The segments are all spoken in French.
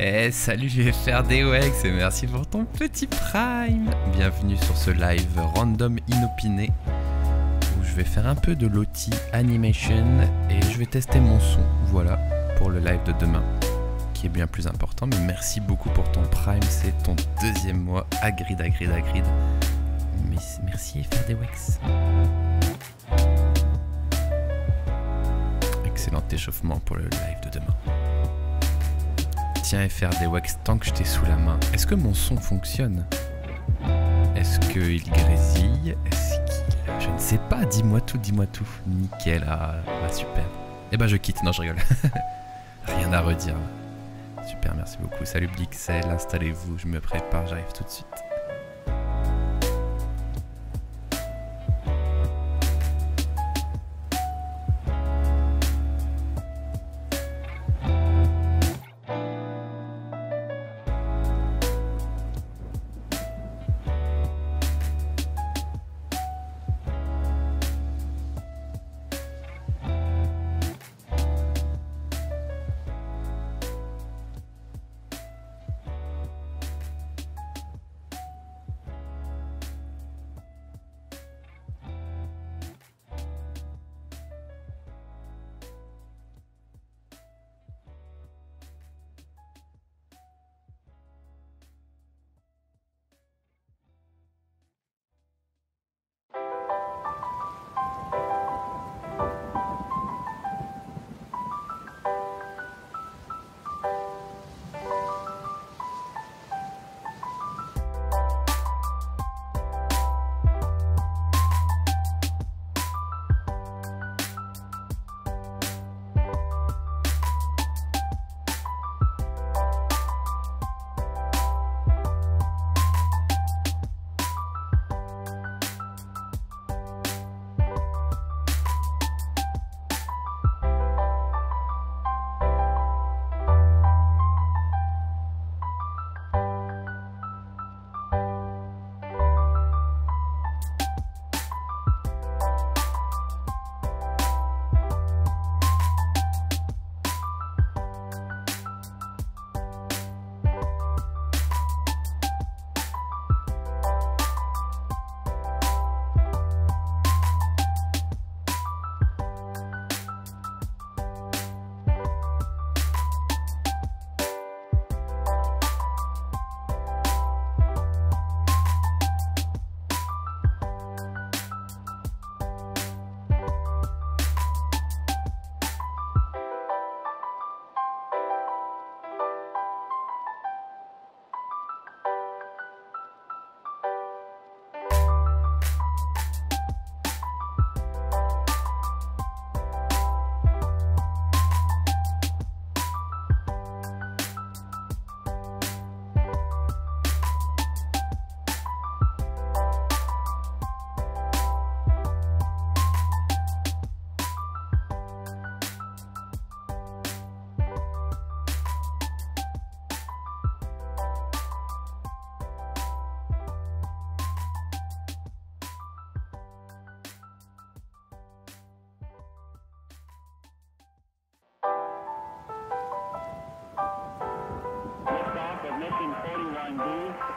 Eh salut, je vais faire des Wex et merci pour ton petit prime. Bienvenue sur ce live random inopiné où je vais faire un peu de Lottie Animation et je vais tester mon son, voilà, pour le live de demain qui est bien plus important. Mais merci beaucoup pour ton prime, c'est ton deuxième mois, agreed. Mais merci et faire des Wex. Excellent échauffement pour le live de demain. Tiens, et faire des wax tant que je t'ai sous la main. Est-ce que mon son fonctionne? Est-ce qu'il grésille? Est-ce qu'il... Je ne sais pas, dis-moi tout. Nickel, ah super. Eh ben je quitte, non je rigole. Rien à redire. Super, merci beaucoup. Salut Blixel, installez-vous, je me prépare, j'arrive tout de suite.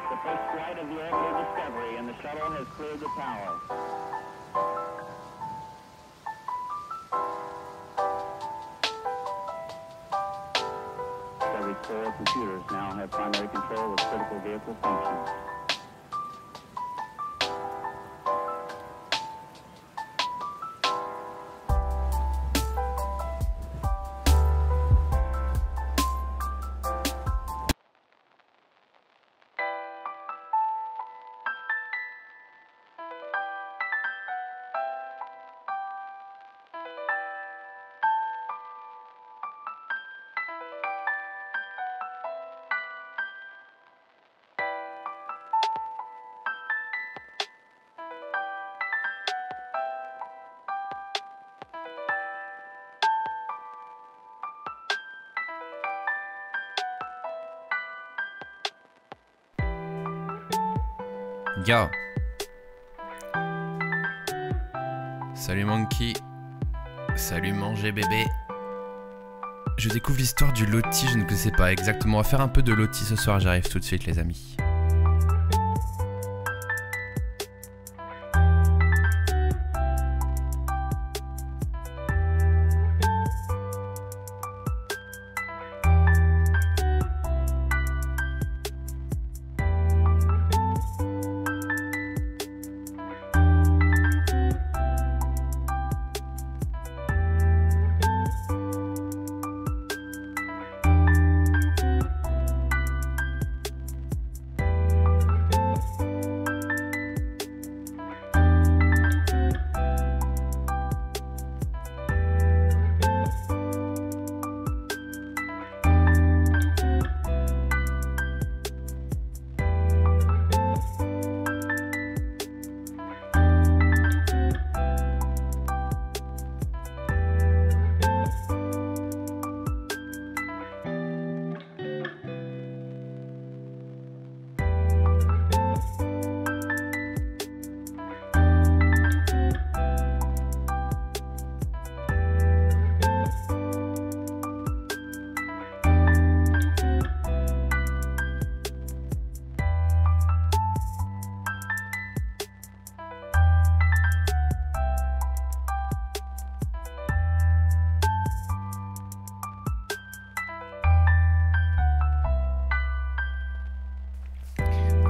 The first flight of the Earthly Discovery, and the shuttle has cleared the tower. Discovery's core computers now have primary control of critical vehicle functions. Yo. Salut Monkey. Salut manger bébé. Je découvre l'histoire du loti, je ne sais pas exactement. On va faire un peu de loti ce soir, j'arrive tout de suite les amis.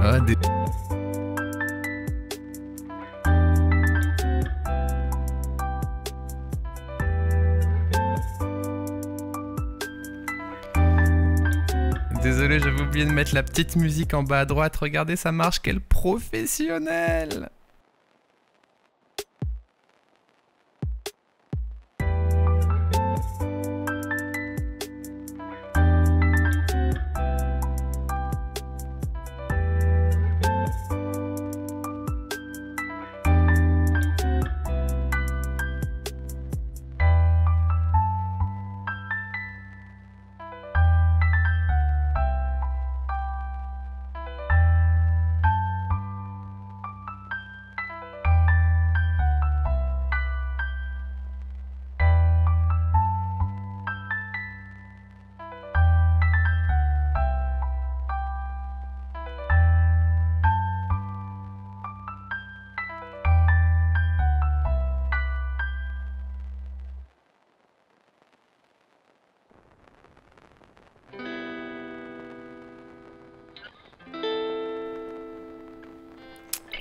Ah, Désolé, j'avais oublié de mettre la petite musique en bas à droite. Regardez, ça marche, quel professionnel!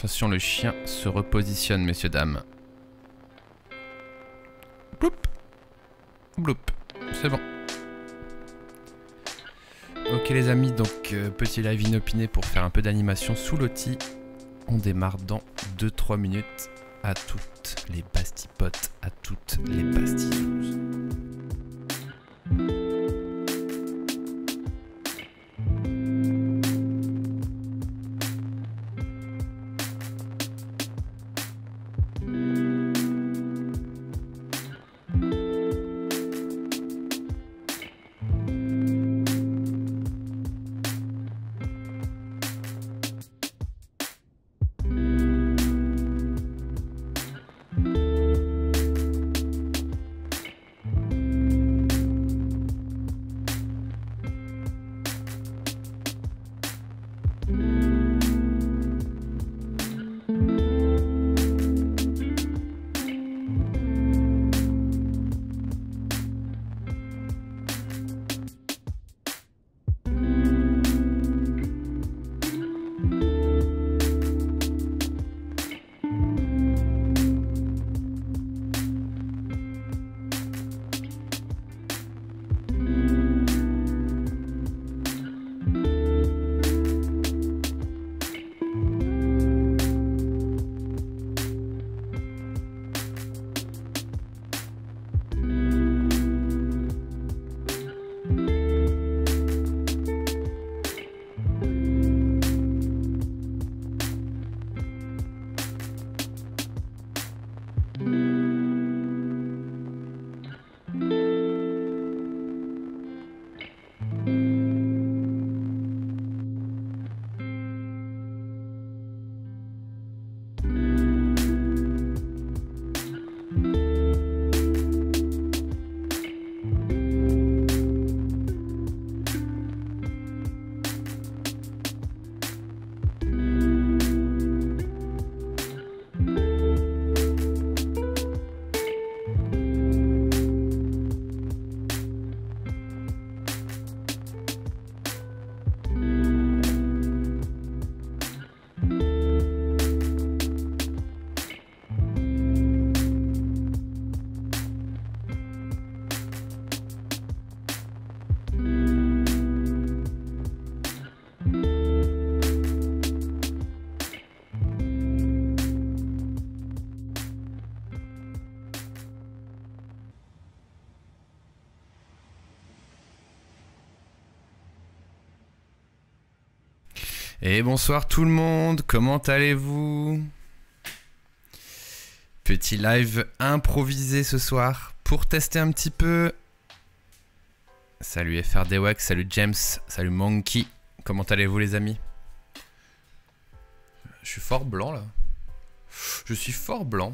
Attention, le chien se repositionne, messieurs, dames. Bloup. Bloup. C'est bon. Ok les amis, donc petit live inopiné pour faire un peu d'animation sous loti. On démarre dans 2-3 minutes. À toutes les bastipotes, à toutes les bastizouses. Et bonsoir tout le monde, comment allez-vous? Petit live improvisé ce soir pour tester un petit peu. Salut FRDWax, salut James, salut Monkey, comment allez-vous les amis? Je suis fort blanc là. Je suis fort blanc.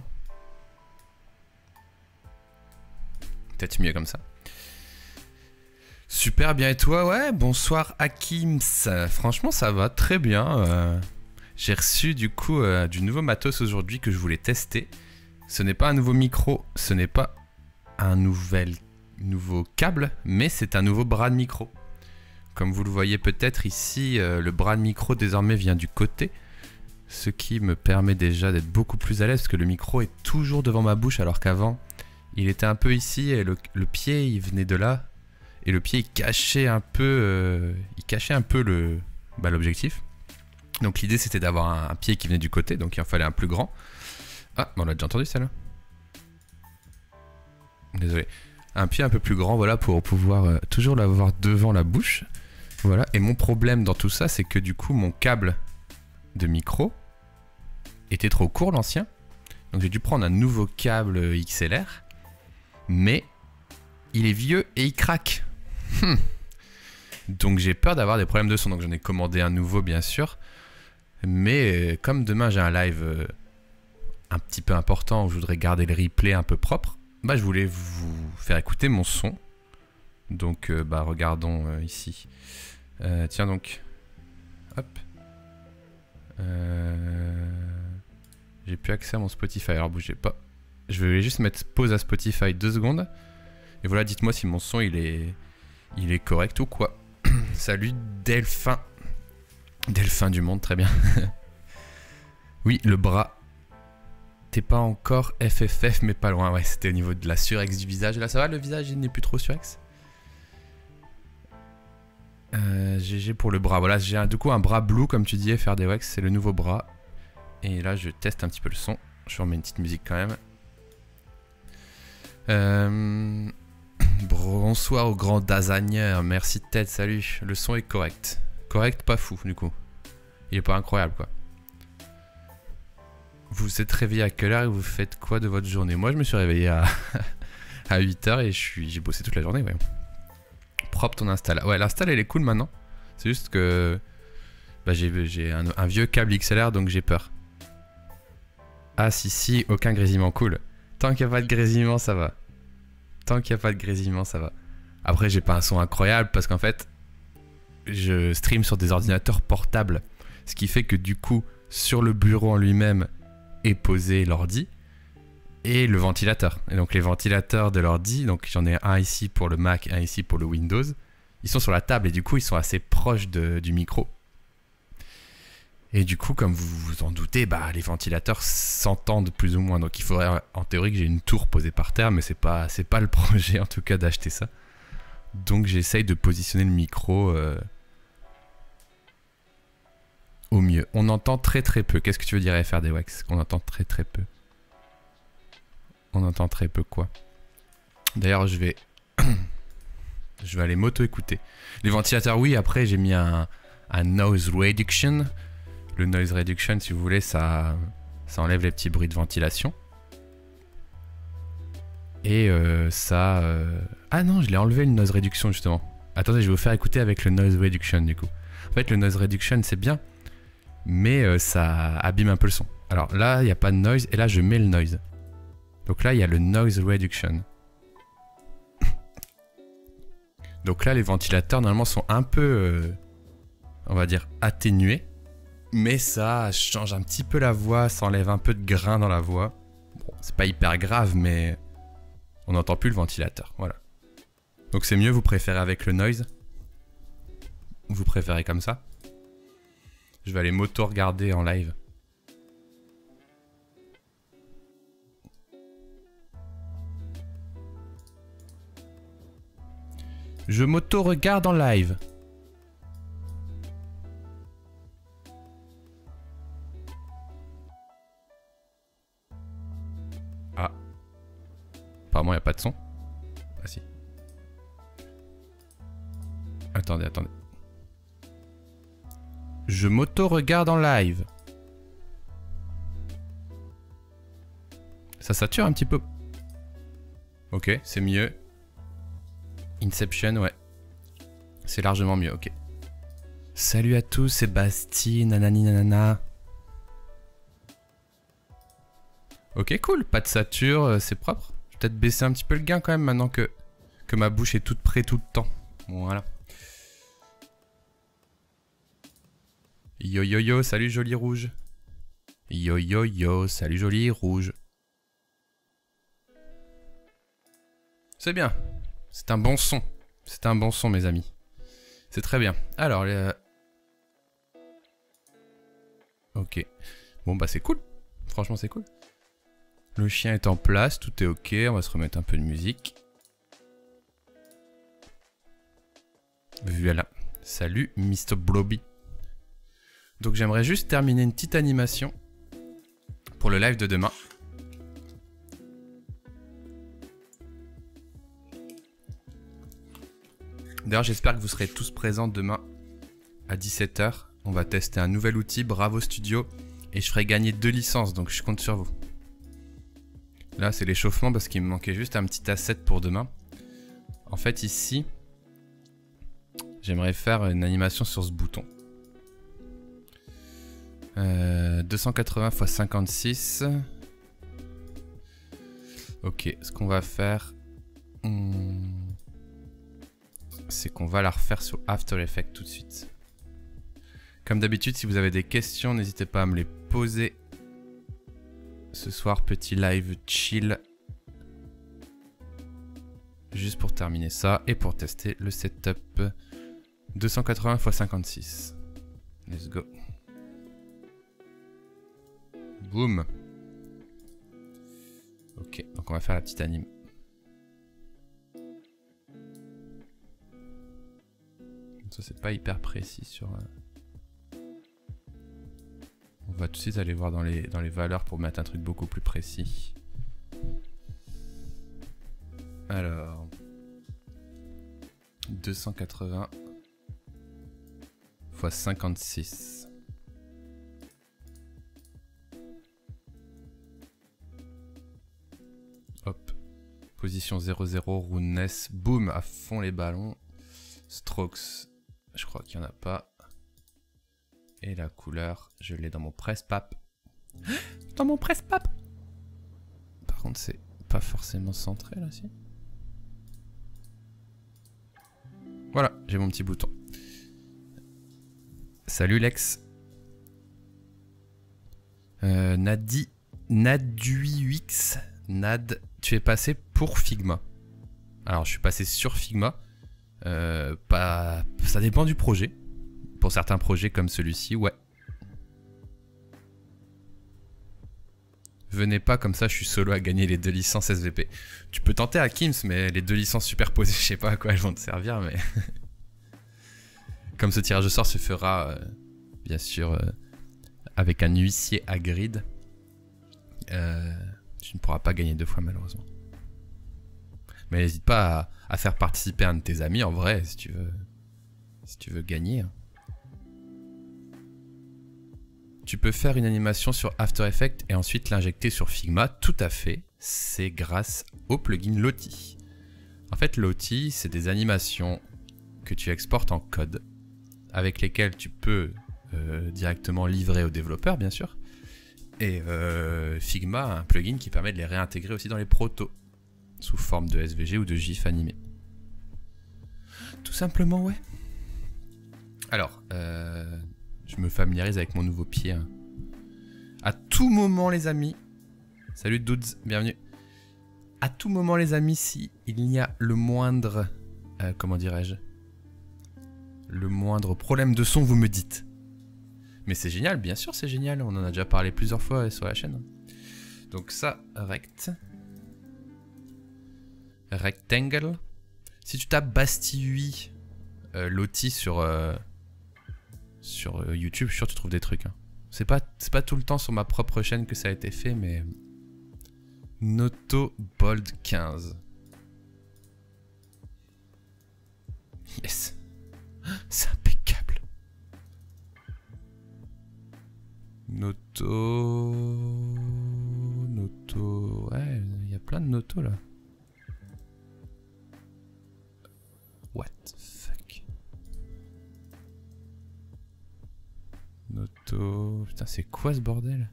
Peut-être mieux comme ça. Super bien et toi? Ouais, bonsoir Hakims. Franchement ça va très bien. J'ai reçu du coup du nouveau matos aujourd'hui que je voulais tester. Ce n'est pas un nouveau micro, ce n'est pas un nouveau câble, mais c'est un nouveau bras de micro. Comme vous le voyez peut-être ici, le bras de micro désormais vient du côté. Ce qui me permet déjà d'être beaucoup plus à l'aise parce que le micro est toujours devant ma bouche alors qu'avant il était un peu ici et le pied il venait de là. Et le pied il cachait un peu l'objectif. Donc l'idée c'était d'avoir un pied qui venait du côté, donc il en fallait un plus grand. Ah, on l'a déjà entendu celle-là. Désolé. Un pied un peu plus grand, voilà, pour pouvoir toujours l'avoir devant la bouche. Voilà, et mon problème dans tout ça c'est que du coup mon câble de micro était trop court l'ancien. Donc j'ai dû prendre un nouveau câble XLR. Mais il est vieux et il craque. Donc j'ai peur d'avoir des problèmes de son. Donc j'en ai commandé un nouveau bien sûr. Mais comme demain j'ai un live un petit peu important où je voudrais garder le replay un peu propre, bah je voulais vous faire écouter mon son. Donc bah regardons ici. Tiens donc. Hop. J'ai plus accès à mon Spotify. Alors bougez pas. Je vais juste mettre pause à Spotify 2 secondes. Et voilà, dites-moi si mon son il est correct ou quoi. Salut Delphin. Delphin du monde, très bien. Oui, le bras. T'es pas encore FFF, mais pas loin. Ouais, c'était au niveau de la surex du visage. Là, ça va, le visage il n'est plus trop surex. GG pour le bras. Voilà, j'ai du coup un bras blue, comme tu dis, FRDWax, c'est le nouveau bras. Et là, je teste un petit peu le son. Je remets une petite musique quand même. Bonsoir au grand Dazagneur, merci Ted, salut. Le son est correct. Correct, pas fou du coup. Il est pas incroyable quoi. Vous êtes réveillé à quelle heure et vous faites quoi de votre journée? Moi je me suis réveillé à 8h et j'ai bossé toute la journée. Ouais. Propre ton install. Ouais, l'install elle est cool maintenant. C'est juste que bah, j'ai un vieux câble XLR donc j'ai peur. Ah si, aucun grésillement, cool. Tant qu'il n'y a pas de grésillement ça va. Tant qu'il n'y a pas de grésillement, ça va. Après, j'ai pas un son incroyable parce qu'en fait, je stream sur des ordinateurs portables. Ce qui fait que du coup, sur le bureau en lui-même est posé l'ordi et le ventilateur. Et donc les ventilateurs de l'ordi, donc j'en ai un ici pour le Mac, un ici pour le Windows. Ils sont sur la table et du coup, ils sont assez proches du micro. Et du coup, comme vous vous en doutez, bah, les ventilateurs s'entendent plus ou moins. Donc il faudrait en théorie que j'ai une tour posée par terre, mais c'est pas le projet en tout cas d'acheter ça. Donc j'essaye de positionner le micro au mieux. On entend très peu. Qu'est-ce que tu veux dire FRDWax? On entend très peu. On entend très peu quoi? D'ailleurs je vais aller m'auto-écouter. Les ventilateurs oui, après j'ai mis un noise reduction. Le noise reduction, si vous voulez, ça enlève les petits bruits de ventilation. Et Ah non, je l'ai enlevé le noise reduction justement. Attendez, je vais vous faire écouter avec le noise reduction du coup. En fait, le noise reduction, c'est bien, mais ça abîme un peu le son. Alors là, il n'y a pas de noise, et là, je mets le noise. Donc là, il y a le noise reduction. Donc là, les ventilateurs, normalement, sont un peu, on va dire, atténués. Mais ça change un petit peu la voix, ça enlève un peu de grain dans la voix. Bon, c'est pas hyper grave, mais on n'entend plus le ventilateur, voilà. Donc c'est mieux, vous préférez avec le noise? Vous préférez comme ça? Je vais aller m'auto-regarder en live. Je m'auto-regarde en live. Ah. Apparemment, il n'y a pas de son. Ah si. Attendez. Je m'auto-regarde en live. Ça sature un petit peu. Ok, c'est mieux. Inception, ouais. C'est largement mieux, ok. Salut à tous, c'est Bastien, nanani nanana. Ok, cool, pas de sature, c'est propre. Je vais peut-être baisser un petit peu le gain quand même maintenant que ma bouche est toute prête tout le temps. Voilà. Yo yo yo, salut joli rouge. Yo yo yo, salut joli rouge. C'est bien. C'est un bon son. C'est un bon son, mes amis. C'est très bien. Alors, ok. Bon, bah c'est cool. Franchement, c'est cool. Le chien est en place, tout est ok. On va se remettre un peu de musique. Voilà. Salut, Mr. Blobby. Donc, j'aimerais juste terminer une petite animation pour le live de demain. D'ailleurs, j'espère que vous serez tous présents demain à 17 h. On va tester un nouvel outil, Bravo Studio. Et je ferai gagner 2 licences, donc je compte sur vous. Là, c'est l'échauffement parce qu'il me manquait juste un petit asset pour demain. En fait, ici, j'aimerais faire une animation sur ce bouton. 280 x 56. Ok, ce qu'on va faire... c'est qu'on va la refaire sur After Effects tout de suite. Comme d'habitude, si vous avez des questions, n'hésitez pas à me les poser. Ce soir, petit live chill. Juste pour terminer ça et pour tester le setup. 280 x 56. Let's go. Boum. Ok, donc on va faire la petite anime. Ça c'est pas hyper précis sur... On va tout de suite aller voir dans les valeurs pour mettre un truc beaucoup plus précis. Alors... 280 x 56. Hop. Position 0-0, roundness. Boum, à fond les ballons. Strokes. Je crois qu'il n'y en a pas. Et la couleur, je l'ai dans mon presse-pape. Dans mon presse-pape. Par contre, c'est pas forcément centré là, si. Voilà, j'ai mon petit bouton. Salut Lex. Naduix. Nad, tu es passé pour Figma. Alors, je suis passé sur Figma. Ça dépend du projet. Pour certains projets comme celui-ci, ouais. Venez pas comme ça, je suis solo à gagner les 2 licences SVP. Tu peux tenter à Kims, mais les 2 licences superposées, je sais pas à quoi elles vont te servir, mais... Comme ce tirage au sort se fera, bien sûr, avec un huissier à grid, tu ne pourras pas gagner 2 fois, malheureusement. Mais n'hésite pas à faire participer un de tes amis, en vrai, si tu veux gagner. Tu peux faire une animation sur After Effects et ensuite l'injecter sur Figma. Tout à fait, c'est grâce au plugin Lottie. En fait, Lottie, c'est des animations que tu exportes en code, avec lesquelles tu peux directement livrer aux développeurs, bien sûr. Et Figma a un plugin qui permet de les réintégrer aussi dans les protos, sous forme de SVG ou de GIF animé. Tout simplement, ouais. Alors, je me familiarise avec mon nouveau pied. Hein. À tout moment, les amis. Salut Dudes, bienvenue. À tout moment, les amis, si il y a le moindre... comment dirais-je? Le moindre problème de son, vous me dites. Mais c'est génial, bien sûr c'est génial. On en a déjà parlé plusieurs fois sur la chaîne. Donc ça, rectangle. Si tu tapes Bastille Lottie sur YouTube, je suis sûr que tu trouves des trucs. Hein. C'est pas tout le temps sur ma propre chaîne que ça a été fait, mais... Noto Bold 15. Yes. C'est impeccable. Noto... Noto... Ouais, il y a plein de Noto là. What the fuck? Noto... Putain, c'est quoi ce bordel?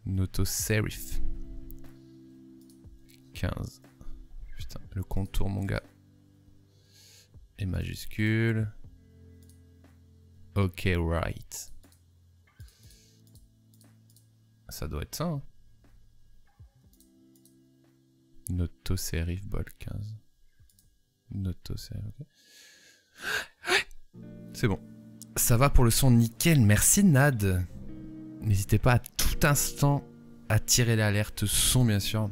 Noto Serif. 15. Putain, le contour, mon gars. Et majuscule. Ok, right. Ça doit être ça, hein. Noto Serif bol 15. Noto Serif, ok. C'est bon. Ça va pour le son nickel, merci Nad. N'hésitez pas à tout instant à tirer l'alerte son, bien sûr.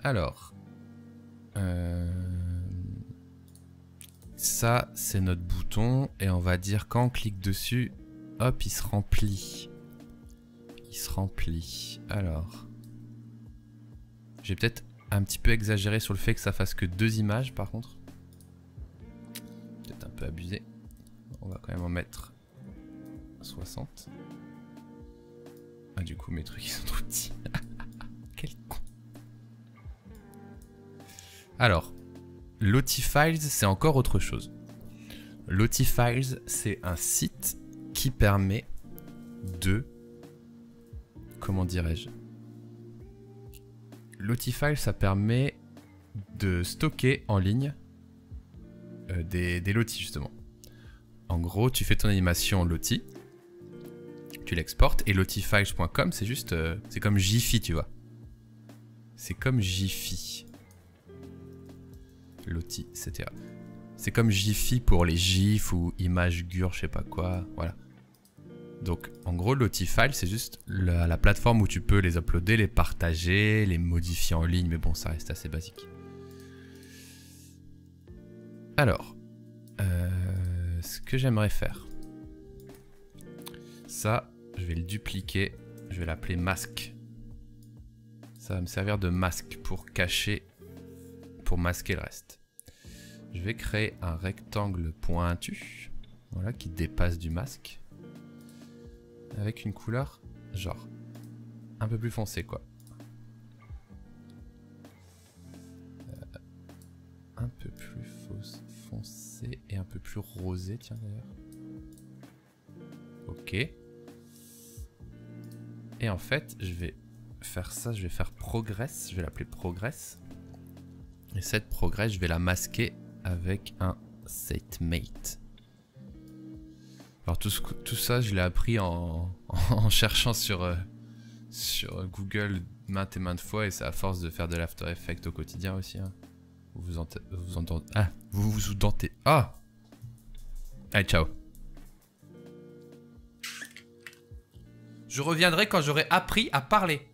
Alors. Ça, c'est notre bouton. Et on va dire quand on clique dessus, hop, il se remplit. Il se remplit. Alors. J'ai peut-être un petit peu exagéré sur le fait que ça fasse que 2 images, par contre. Peut-être un peu abusé. On va quand même en mettre 60. Ah, du coup, mes trucs, ils sont trop petits. Quel con. Alors, Lotifiles, c'est encore autre chose. Lotifiles, c'est un site qui permet de... Comment dirais-je? Lotifiles, ça permet de stocker en ligne des lotis, justement. En gros, tu fais ton animation loti, tu l'exportes, et lotifiles.com, c'est juste... c'est comme Jiffy, tu vois. C'est comme Jiffy. Loti, etc. C'est comme Jiffy pour les gifs ou images GUR, je sais pas quoi, voilà. Donc, en gros, Lotifiles, c'est juste la plateforme où tu peux les uploader, les partager, les modifier en ligne, mais bon, ça reste assez basique. Alors, ce que j'aimerais faire, ça, je vais le dupliquer, je vais l'appeler masque. Ça va me servir de masque pour cacher, pour masquer le reste. Je vais créer un rectangle pointu, voilà, qui dépasse du masque, avec une couleur genre un peu plus foncée, quoi. Un peu plus foncé et un peu plus rosé, tiens d'ailleurs. Ok. Et en fait, je vais faire ça, je vais faire Progress, je vais l'appeler Progress. Et cette Progress, je vais la masquer avec un SetMate. Alors tout ça, je l'ai appris en cherchant sur Google maintes et maintes fois, et c'est à force de faire de l'After Effects au quotidien aussi. Hein. Vous entendez. Ah, vous vous dentez. Ah. Allez, ciao. Je reviendrai quand j'aurai appris à parler.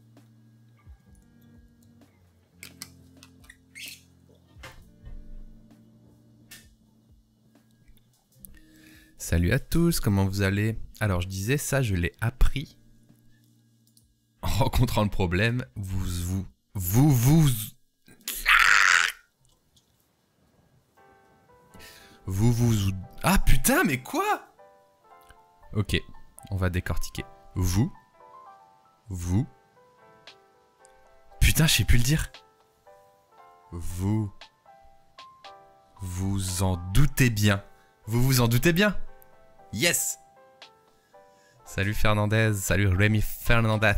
Salut à tous, comment vous allez? Alors je disais ça, je l'ai appris en rencontrant le problème. Ah putain, mais quoi? Ok, on va décortiquer. Vous. Putain, je sais plus le dire. Vous en doutez bien. Vous vous en doutez bien? Yes! Salut Fernandez, salut Rémi Fernandez.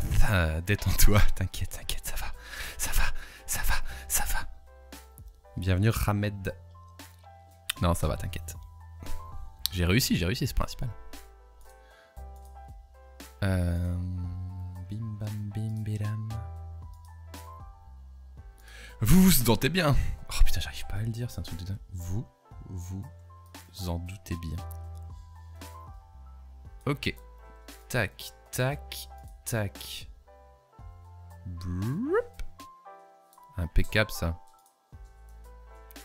Détends-toi, t'inquiète, ça va. Bienvenue Hamed. Non, ça va, t'inquiète. J'ai réussi, c'est le principal. Bim bam bim bidam. Vous vous doutez bien. Oh putain, j'arrive pas à le dire, c'est un truc de dingue. Vous en doutez bien. Ok. Tac, tac, tac. Broup. Impeccable ça.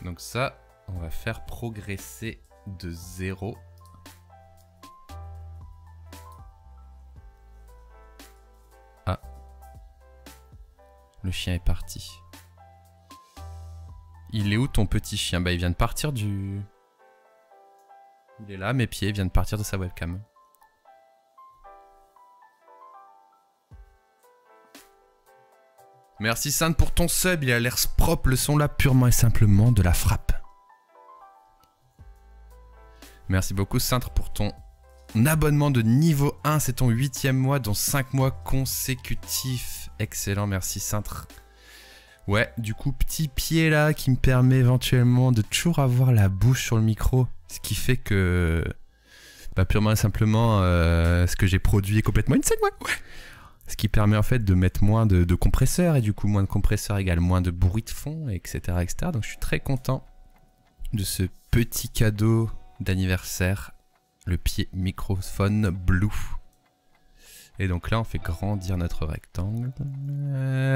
Donc ça, on va faire progresser de 0. Ah. Le chien est parti. Il est où ton petit chien? Bah il vient de partir du... Il est là, mes pieds, il vient de partir de sa webcam. Merci Sainte pour ton sub, il a l'air propre, le son là purement et simplement de la frappe. Merci beaucoup Sainte pour ton abonnement de niveau 1, c'est ton 8e mois dont 5 mois consécutifs. Excellent, merci Sainte. Ouais, du coup, petit pied là qui me permet éventuellement de toujours avoir la bouche sur le micro. Ce qui fait que, bah, purement et simplement, ce que j'ai produit est complètement insane, ouais. Ce qui permet en fait de mettre moins de compresseurs, et du coup, moins de compresseurs égale moins de bruit de fond, etc., etc. Donc je suis très content de ce petit cadeau d'anniversaire, le pied microphone Blue. Et donc là, on fait grandir notre rectangle.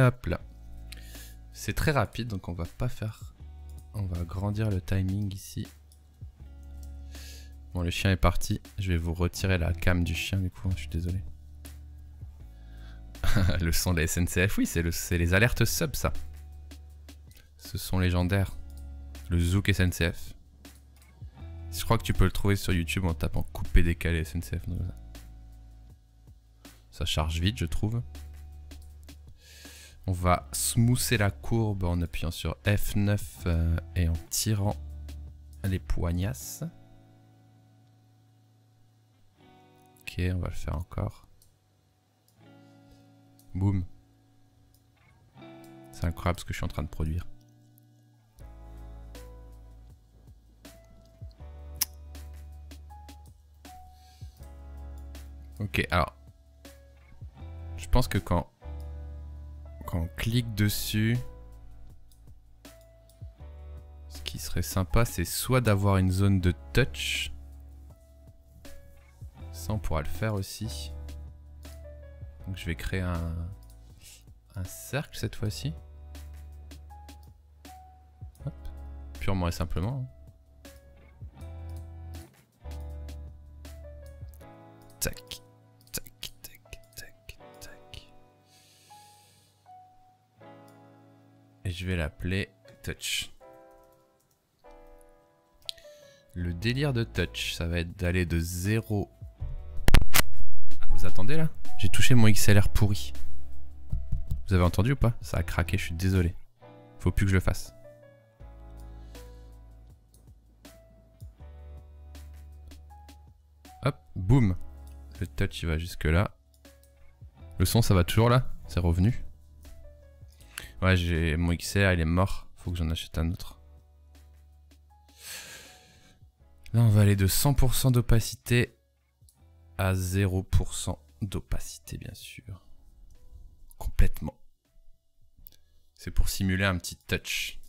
Hop là. C'est très rapide, donc on va pas faire... On va agrandir le timing ici. Bon, le chien est parti. Je vais vous retirer la cam du chien, du coup, je suis désolé. Le son de la SNCF, oui, c'est les alertes sub, ça. Ce sont légendaires. Le Zouk SNCF. Je crois que tu peux le trouver sur YouTube en tapant coupé décalé SNCF. Ça charge vite, je trouve. On va smoother la courbe en appuyant sur F9 et en tirant les poignasses. Ok, on va le faire encore. Boum. C'est incroyable ce que je suis en train de produire. Ok, alors. Je pense que quand on clique dessus, ce qui serait sympa, c'est soit d'avoir une zone de touch. Ça, on pourra le faire aussi. Donc je vais créer un cercle cette fois-ci. Purement et simplement. Tac. Et je vais l'appeler touch. Le délire de touch, ça va être d'aller de 0. Vous attendez là? J'ai touché mon XLR pourri. Vous avez entendu ou pas? Ça a craqué, je suis désolé. Faut plus que je le fasse. Hop, boum. Le touch il va jusque là. Le son ça va toujours là? C'est revenu? Ouais, j'ai mon XR, il est mort. Faut que j'en achète un autre. Là, on va aller de 100% d'opacité à 0% d'opacité, bien sûr. Complètement. C'est pour simuler un petit touch.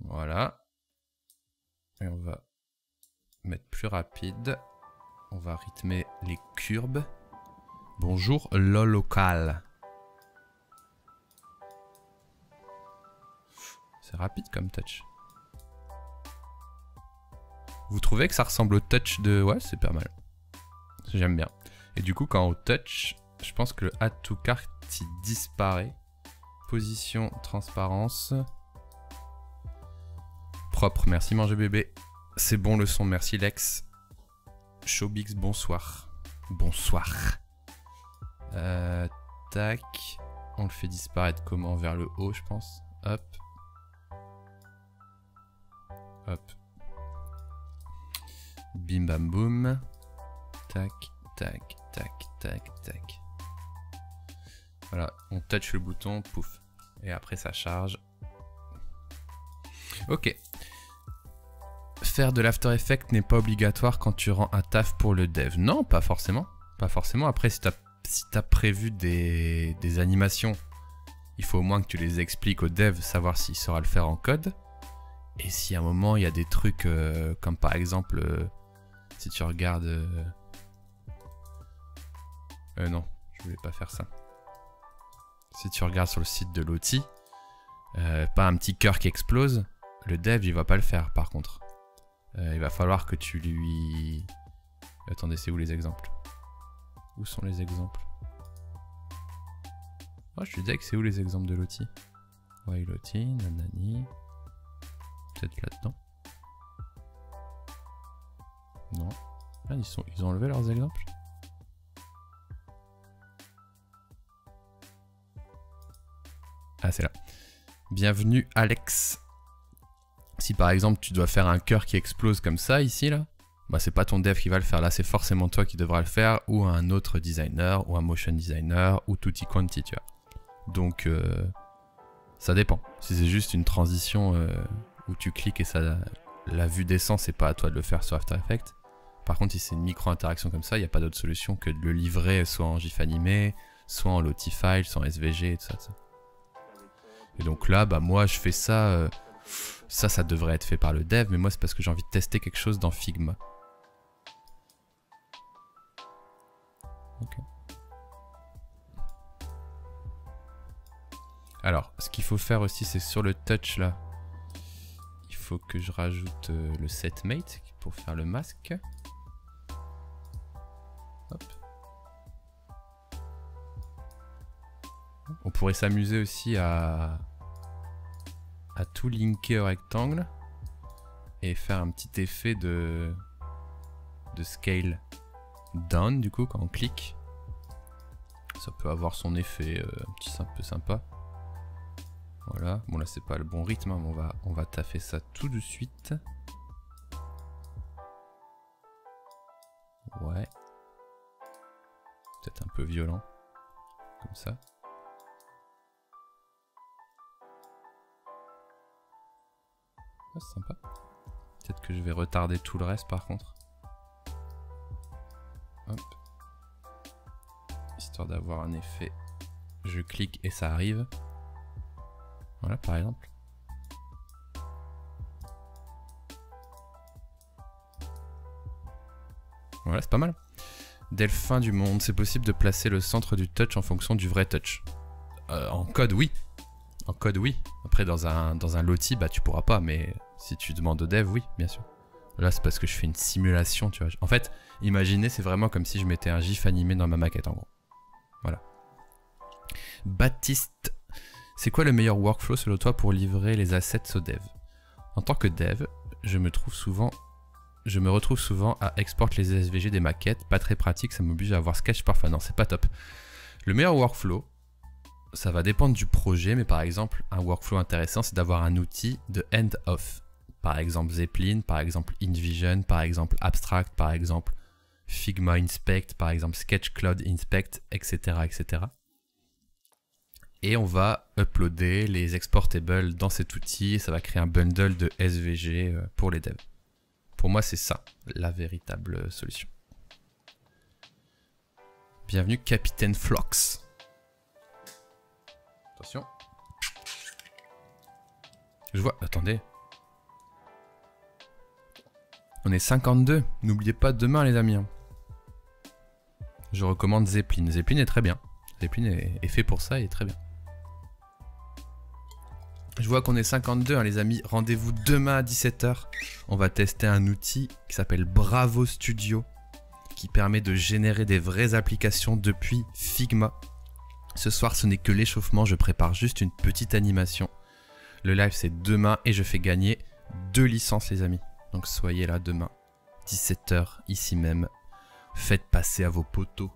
Voilà. Et on va mettre plus rapide. On va rythmer les courbes. Bonjour, le local. C'est rapide comme touch. Vous trouvez que ça ressemble au touch de... Ouais, c'est pas mal. J'aime bien. Et du coup, quand on touch, je pense que le add to cart, il disparaît. Position, transparence. Propre, merci manger bébé. C'est bon le son, merci Lex. Showbix, bonsoir. Bonsoir. Tac. On le fait disparaître comment? Vers le haut, je pense. Hop. Hop. Bim bam boum. Tac, tac, tac, tac, tac. Voilà, on touch le bouton, pouf. Et après ça charge. Ok. Faire de l'After Effects n'est pas obligatoire quand tu rends un taf pour le dev. Non, pas forcément. Pas forcément. Après, si t'as prévu des animations, il faut au moins que tu les expliques au dev, savoir s'il saura le faire en code. Et si à un moment il y a des trucs comme par exemple si tu regardes non, je voulais pas faire ça. Si tu regardes sur le site de l'outil, pas un petit cœur qui explose, le dev il va pas le faire par contre. Il va falloir que tu lui... Attendez, c'est où les exemples? Où sont les exemples? Oh, je te disais que c'est où les exemples de l'outil? Ouais, l'outil, nanani... Peut-être là-dedans. Non. Ah, ils ont enlevé leurs exemples. Bienvenue Alex. Si par exemple tu dois faire un cœur qui explose comme ça ici là, bah c'est pas ton dev qui va le faire, là c'est forcément toi qui devras le faire, ou un autre designer, ou un motion designer, ou tutti quanti, tu vois. Donc ça dépend. Si c'est juste une transition où tu cliques et ça, la vue descend, c'est pas à toi de le faire sur After Effects. Par contre si c'est une micro-interaction comme ça, il n'y a pas d'autre solution que de le livrer soit en GIF animé, soit en Lottie file, soit en SVG et tout ça. Et donc là, bah moi je fais ça, ça devrait être fait par le dev, mais moi c'est parce que j'ai envie de tester quelque chose dans Figma. Ok. Alors, ce qu'il faut faire aussi, c'est sur le touch là, il faut que je rajoute le setMate pour faire le masque. Hop. On pourrait s'amuser aussi à tout linker au rectangle et faire un petit effet de scale down du coup quand on clique. Ça peut avoir son effet un peu sympa. Voilà, bon là c'est pas le bon rythme, hein, mais on va taffer ça tout de suite. Ouais. Peut-être un peu violent, comme ça. Ah, c'est sympa. Peut-être que je vais retarder tout le reste par contre. Hop. Histoire d'avoir un effet. Je clique et ça arrive. Voilà par exemple. Voilà, c'est pas mal. Dès le fin du monde, c'est possible de placer le centre du touch en fonction du vrai touch. En code, oui. En code, oui. Après, dans un Lottie, bah tu pourras pas, mais si tu demandes au dev, oui, bien sûr. Là, c'est parce que je fais une simulation, tu vois. En fait, imaginez, c'est vraiment comme si je mettais un GIF animé dans ma maquette, en gros. Voilà. Baptiste, c'est quoi le meilleur workflow selon toi pour livrer les assets au dev? En tant que dev, je me retrouve souvent à exporter les SVG des maquettes, pas très pratique, ça m'oblige à avoir Sketch parfois. Non, c'est pas top. Le meilleur workflow, ça va dépendre du projet, mais par exemple, un workflow intéressant, c'est d'avoir un outil de end-off. Par exemple Zeppelin, par exemple InVision, par exemple Abstract, par exemple Figma Inspect, par exemple Sketch Cloud Inspect, etc., etc. Et on va uploader les exportables dans cet outil et ça va créer un bundle de SVG pour les devs. Pour moi, c'est ça, la véritable solution. Bienvenue, Capitaine Flox. Attention. Je vois, attendez. On est 52, n'oubliez pas demain les amis. Je recommande Zeppelin. Zeppelin est très bien. Zeppelin est fait pour ça et est très bien. Je vois qu'on est 52 hein, les amis, rendez-vous demain à 17 h. On va tester un outil qui s'appelle Bravo Studio, qui permet de générer des vraies applications depuis Figma. Ce soir ce n'est que l'échauffement, je prépare juste une petite animation. Le live c'est demain et je fais gagner 2 licences les amis. Donc soyez là demain, 17 h ici même. Faites passer à vos potos.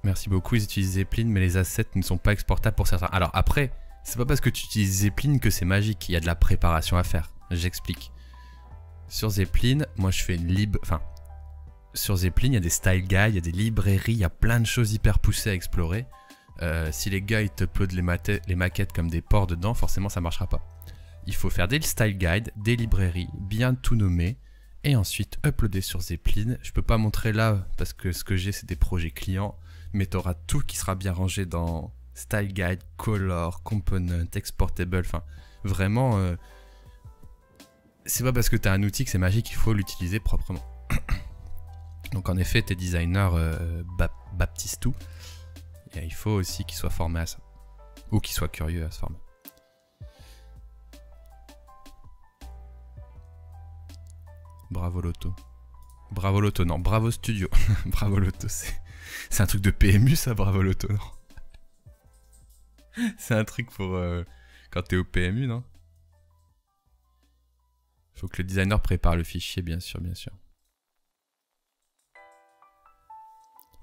Merci beaucoup, ils utilisent Zeppelin, mais les assets ne sont pas exportables pour certains. Alors après, c'est pas parce que tu utilises Zeppelin que c'est magique, il y a de la préparation à faire. J'explique. Sur Zeppelin, moi je fais une sur Zeppelin, il y a des style guides, il y a des librairies, il y a plein de choses hyper poussées à explorer. Si les gars ils te uploadent les maquettes comme des ports dedans, forcément ça marchera pas. Il faut faire des style guides, des librairies, bien tout nommer, et ensuite uploader sur Zeppelin. Je peux pas montrer là parce que ce que j'ai c'est des projets clients. Mais tu auras tout qui sera bien rangé dans Style Guide, Color, Component, Exportable, enfin vraiment c'est pas parce que tu as un outil que c'est magique, il faut l'utiliser proprement. Donc en effet tes designers baptisent tout et il faut aussi qu'ils soient formés à ça ou qu'ils soient curieux à se former. Bravo Lotto. Bravo Lotto, non, Bravo Studio. Bravo Lotto, c'est un truc de PMU ça, Bravo Lotto, non? C'est un truc pour quand t'es au PMU, non? Faut que le designer prépare le fichier, bien sûr, bien sûr.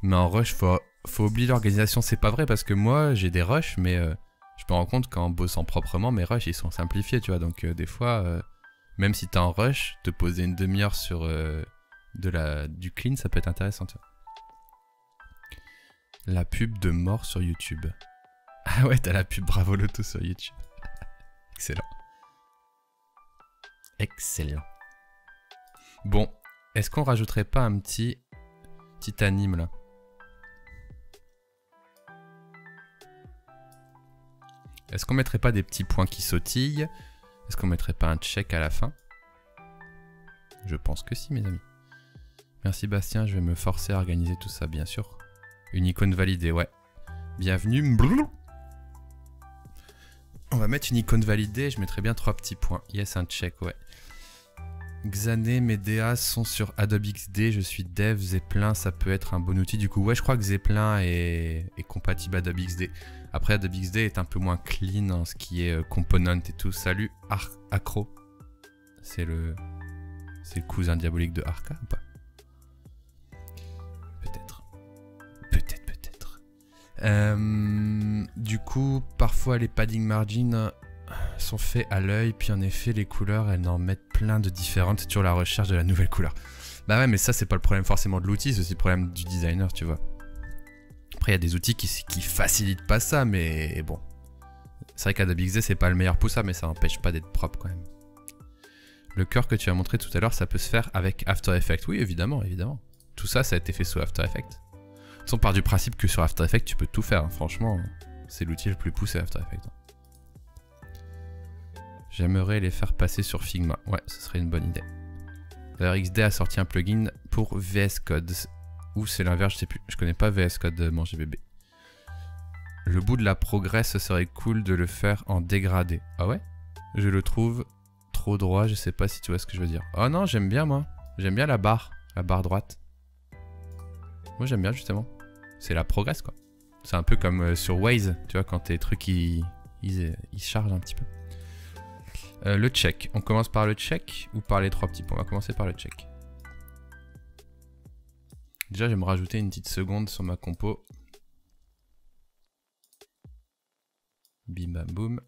Mais en rush, faut oublier l'organisation, c'est pas vrai parce que moi j'ai des rushs, mais Je me rends compte qu'en bossant proprement, mes rushs ils sont simplifiés, tu vois. Donc des fois, même si t'es en rush, te poser une demi-heure sur du clean, ça peut être intéressant, tu vois. La pub de mort sur YouTube. Ah ouais, t'as la pub Bravo Loto sur YouTube. Excellent. Excellent. Bon, est-ce qu'on rajouterait pas un petit anime là? Est-ce qu'on mettrait pas des petits points qui sautillent? Est-ce qu'on mettrait pas un check à la fin? Je pense que si, mes amis. Merci Bastien, je vais me forcer à organiser tout ça, bien sûr. Une icône validée, ouais. Bienvenue. On va mettre une icône validée, je mettrai bien 3 petits points. Yes, un check, ouais. Xané, mes DA sont sur Adobe XD, je suis dev, Zeppelin, ça peut être un bon outil. Du coup, ouais, je crois que Zeppelin est compatible Adobe XD. Après, Adobe XD est un peu moins clean en ce qui est component et tout. Salut, Acro. C'est le cousin diabolique de Arca ou pas? Peut-être. Peut-être. Du coup, parfois les padding margins sont faits à l'œil, puis en effet les couleurs elles en mettent plein de différentes, c'est toujours la recherche de la nouvelle couleur. Bah ouais, mais ça c'est pas le problème forcément de l'outil, c'est aussi le problème du designer, tu vois. Après il y a des outils qui facilitent pas ça, mais bon. C'est vrai qu'Adobe XD c'est pas le meilleur pour ça, mais ça n'empêche pas d'être propre quand même. Le cœur que tu as montré tout à l'heure, ça peut se faire avec After Effects. Oui, évidemment. Tout ça, ça a été fait sous After Effects. De toute façon, on part du principe que sur After Effects, tu peux tout faire. Hein. Franchement, c'est l'outil le plus poussé After Effects. J'aimerais les faire passer sur Figma. Ouais, ce serait une bonne idée. D'ailleurs, XD a sorti un plugin pour VS Code. Ou c'est l'inverse, je sais plus. Je connais pas VS Code, mon GBB. Le bout de la progress, ce serait cool de le faire en dégradé. Ah ouais? Je le trouve trop droit, je sais pas si tu vois ce que je veux dire. Oh non, j'aime bien moi. J'aime bien la barre droite. Moi j'aime bien justement. C'est la progress quoi. C'est un peu comme sur Waze, tu vois, quand tes trucs ils chargent un petit peu. Le check. On commence par le check ou par les 3 petits points? On va commencer par le check. Déjà, je vais me rajouter une petite seconde sur ma compo. Bim bam boum.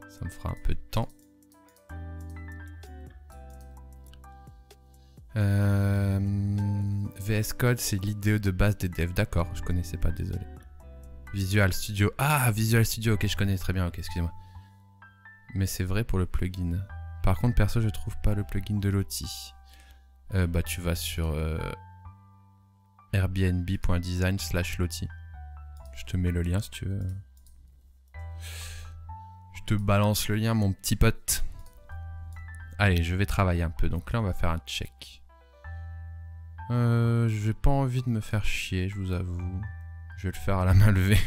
Ça me fera un peu de temps. VS Code, c'est l'IDE de base des devs. D'accord, je connaissais pas, désolé. Visual Studio. Ah, Visual Studio, ok, je connais très bien, ok, excusez-moi. Mais c'est vrai pour le plugin. Par contre, perso, je trouve pas le plugin de Lottie. Bah, tu vas sur airbnb.design/Lottie. Je te mets le lien si tu veux. Je te balance le lien, mon petit pote. Allez, je vais travailler un peu. Donc là, on va faire un check. J'ai pas envie de me faire chier, je vous avoue. Je vais le faire à la main levée.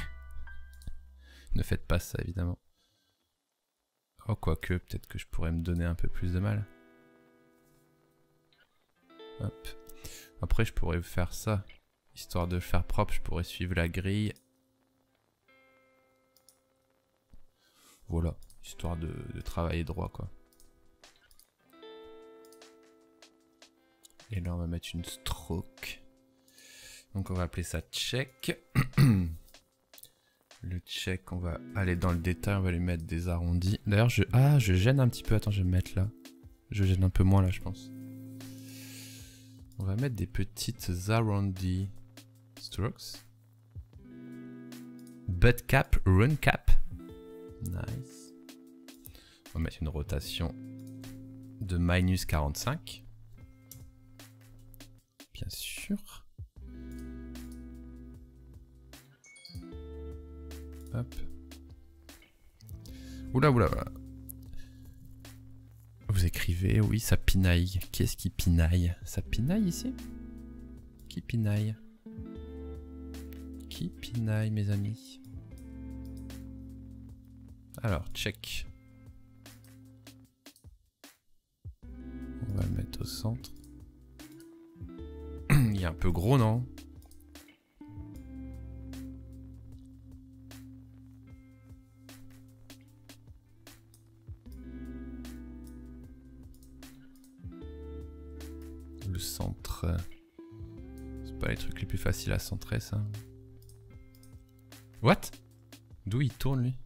Ne faites pas ça, évidemment. Oh, quoique, peut-être que je pourrais me donner un peu plus de mal. Hop. Après, je pourrais faire ça. Histoire de le faire propre, je pourrais suivre la grille. Voilà. Histoire de travailler droit, quoi. Et là, on va mettre une stroke. Donc, on va appeler ça check. Le check, on va aller dans le détail, on va lui mettre des arrondis. D'ailleurs, je gêne un petit peu. Attends, je vais me mettre là. Je gêne un peu moins là, je pense. On va mettre des petites arrondis strokes. Butt cap, run cap. Nice. On va mettre une rotation de -45. Bien sûr. Hop. Oula, oula, oula. Vous écrivez, oui, ça pinaille. Qui est-ce qui pinaille? Ça pinaille ici? Qui pinaille? Qui pinaille, mes amis? Alors, check. On va le mettre au centre. Il est un peu gros, non? Le centre. C'est pas les trucs les plus faciles à centrer, ça. What? D'où il tourne lui?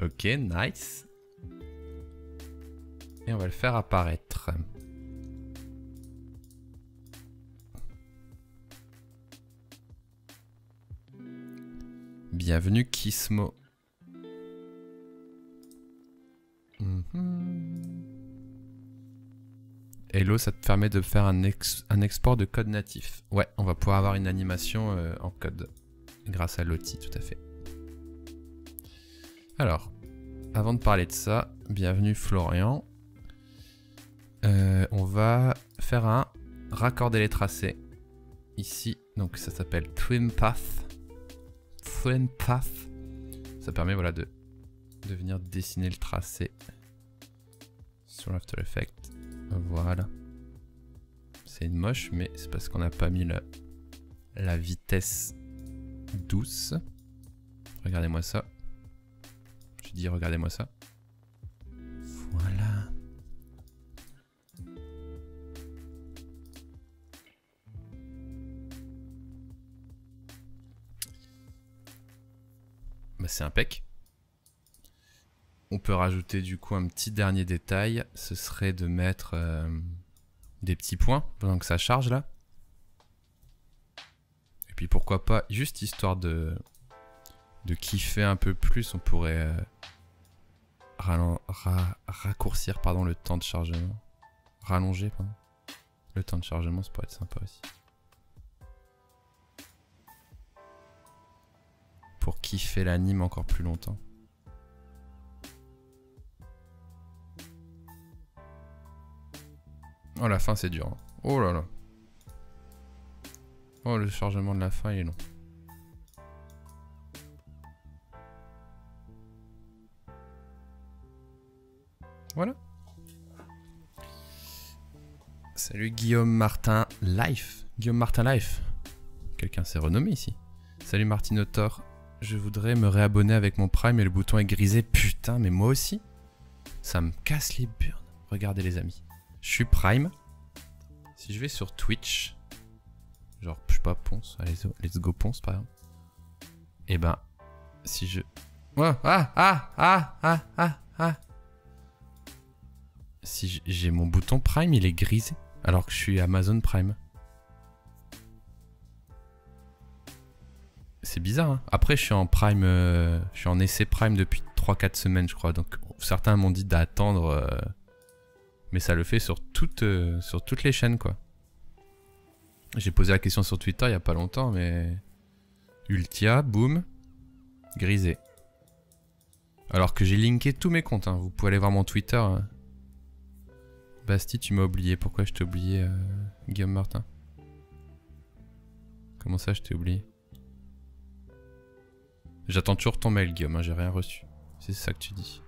Ok, nice. Et on va le faire apparaître. Bienvenue Kismo. Hello, ça te permet de faire un export de code natif. Ouais, on va pouvoir avoir une animation en code. Grâce à Lottie, tout à fait. Alors, avant de parler de ça, bienvenue Florian. On va faire un raccorder les tracés. Ici, donc ça s'appelle Twin Path. Twin Path. Ça permet voilà, de venir dessiner le tracé sur After Effects. Voilà. C'est moche, mais c'est parce qu'on n'a pas mis la vitesse douce. Regardez-moi ça. Je dis regardez-moi ça. Voilà. Bah, c'est impec. On peut rajouter du coup un petit dernier détail, ce serait de mettre des petits points pendant que ça charge là. Et puis pourquoi pas, juste histoire de kiffer un peu plus, on pourrait raccourcir pardon, le temps de chargement. Rallonger pardon. Le temps de chargement, ça pourrait être sympa aussi. Pour kiffer l'anime encore plus longtemps. Oh la fin c'est dur. Hein. Oh là là. Oh le chargement de la fin il est long. Voilà. Salut Guillaume Martin Life. Guillaume Martin Life. Quelqu'un s'est renommé ici. Salut Martinotor. Je voudrais me réabonner avec mon Prime et le bouton est grisé. Putain mais moi aussi. Ça me casse les burnes. Regardez les amis. Je suis Prime. Si je vais sur Twitch, genre, je sais pas, Ponce, allez, let's go Ponce par exemple. Et ben, si je... Ouais, Si j'ai mon bouton Prime, il est grisé, alors que je suis Amazon Prime. C'est bizarre, hein. Après, je suis en Prime, je suis en essai Prime depuis 3-4 semaines, je crois. Donc, certains m'ont dit d'attendre... mais ça le fait sur toutes les chaînes, quoi. J'ai posé la question sur Twitter il y a pas longtemps, mais... Ultia, boum, grisé. Alors que j'ai linké tous mes comptes, hein. Vous pouvez aller voir mon Twitter. Hein. Basti, tu m'as oublié. Pourquoi je t'ai oublié, Guillaume Martin? Comment ça, je t'ai oublié? J'attends toujours ton mail, Guillaume, hein. J'ai rien reçu. C'est ça que tu dis.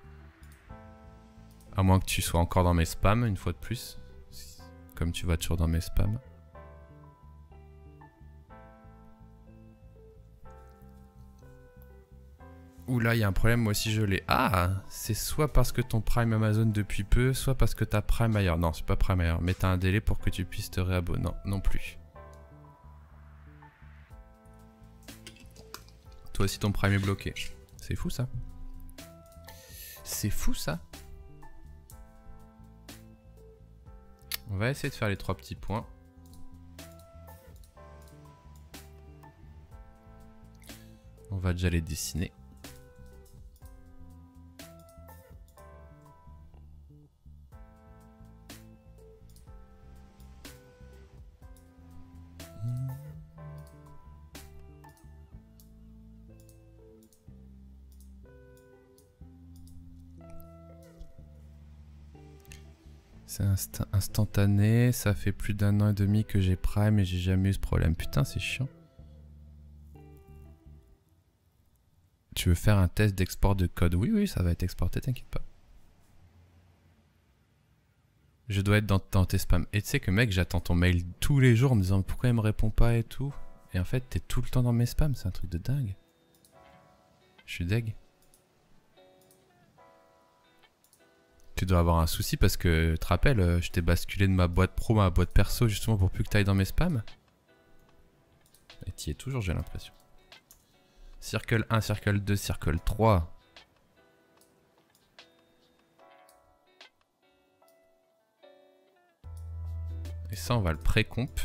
À moins que tu sois encore dans mes spams, une fois de plus. Comme tu vas toujours dans mes spams. Oula, il y a un problème, moi aussi je l'ai. Ah, c'est soit parce que ton Prime Amazon depuis peu, soit parce que t'as Prime ailleurs. Non, c'est pas Prime ailleurs, mais t'as un délai pour que tu puisses te réabonner. Non, non plus. Toi aussi ton Prime est bloqué. C'est fou ça. C'est fou ça. On va essayer de faire les 3 petits points. On va déjà les dessiner. C'est instantané, ça fait plus d'1 an et demi que j'ai Prime et j'ai jamais eu ce problème. Putain, c'est chiant. Tu veux faire un test d'export de code? Oui, oui, ça va être exporté, t'inquiète pas. Je dois être dans tes spams. Et tu sais que mec, j'attends ton mail tous les jours en me disant pourquoi il me répond pas et tout. Et en fait, t'es tout le temps dans mes spams, c'est un truc de dingue. Je suis deg. Tu dois avoir un souci parce que, tu te rappelles, je t'ai basculé de ma boîte pro à ma boîte perso justement pour plus que tu ailles dans mes spams. Et t'y es toujours, j'ai l'impression. Circle 1, Circle 2, Circle 3. Et ça, on va le pré-comp.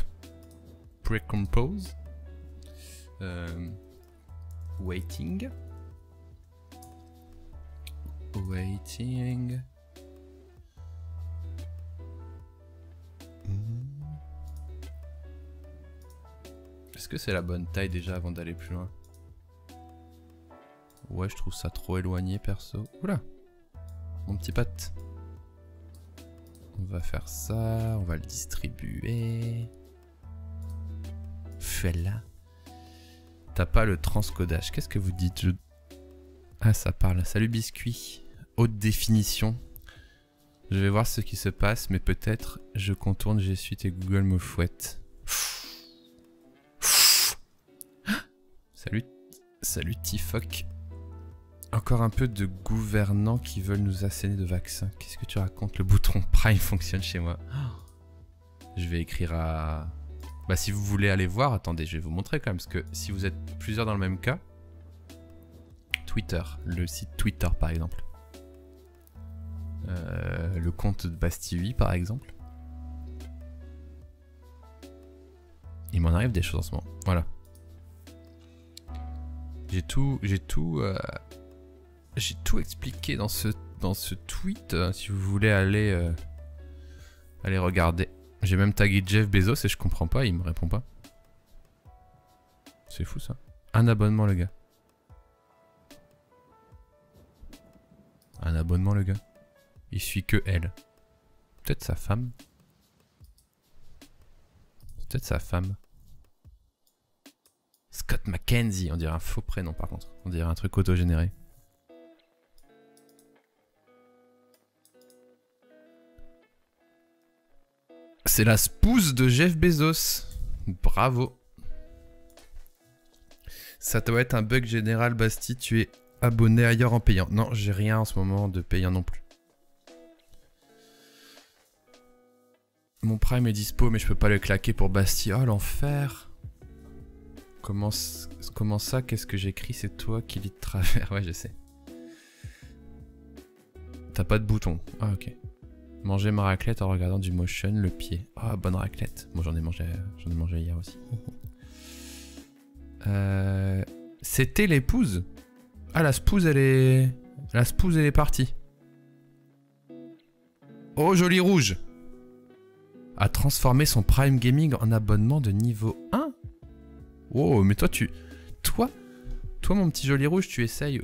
Pré-compose. Waiting. Waiting. Est-ce que c'est la bonne taille déjà avant d'aller plus loin? Ouais, je trouve ça trop éloigné perso. Oula, mon petit pote. On va faire ça, on va le distribuer. Voilà. T'as pas le transcodage. Qu'est-ce que vous dites? Ah, ça parle. Salut biscuit. Haute définition. Je vais voir ce qui se passe, mais peut-être je contourne G Suite et Google me fouette. Salut. Salut Tifoc. Encore un peu de gouvernants qui veulent nous asséner de vaccins. Qu'est-ce que tu racontes? Le bouton Prime fonctionne chez moi. Je vais écrire à... Bah si vous voulez aller voir, attendez, je vais vous montrer quand même. Parce que si vous êtes plusieurs dans le même cas... Twitter, le site Twitter par exemple. Le compte de Bastille par exemple. Il m'en arrive des choses en ce moment. Voilà. J'ai tout expliqué dans ce tweet. Si vous voulez aller regarder. J'ai même tagué Jeff Bezos et je comprends pas, il me répond pas. C'est fou ça. Un abonnement le gars. Un abonnement le gars. Il suit que elle. Peut-être sa femme. Peut-être sa femme. Scott McKenzie, on dirait un faux prénom par contre. On dirait un truc autogénéré. C'est la spouse de Jeff Bezos. Bravo. Ça doit être un bug général, Basti. Tu es abonné ailleurs en payant. Non, j'ai rien en ce moment de payant non plus. Mon Prime est dispo, mais je peux pas le claquer pour Basti. Oh, l'enfer. Comment ça? Qu'est-ce que j'écris? C'est toi qui lis de travers. Ouais, je sais. T'as pas de bouton. Ah, ok. Manger ma raclette en regardant du motion, le pied. Ah, bonne raclette. Bon, j'en ai mangé hier aussi. C'était l'épouse. Ah, la spouse, elle est partie. Oh, joli rouge. A transformé son Prime Gaming en abonnement de niveau 1. Oh, mais toi, Toi, mon petit joli rouge, tu essayes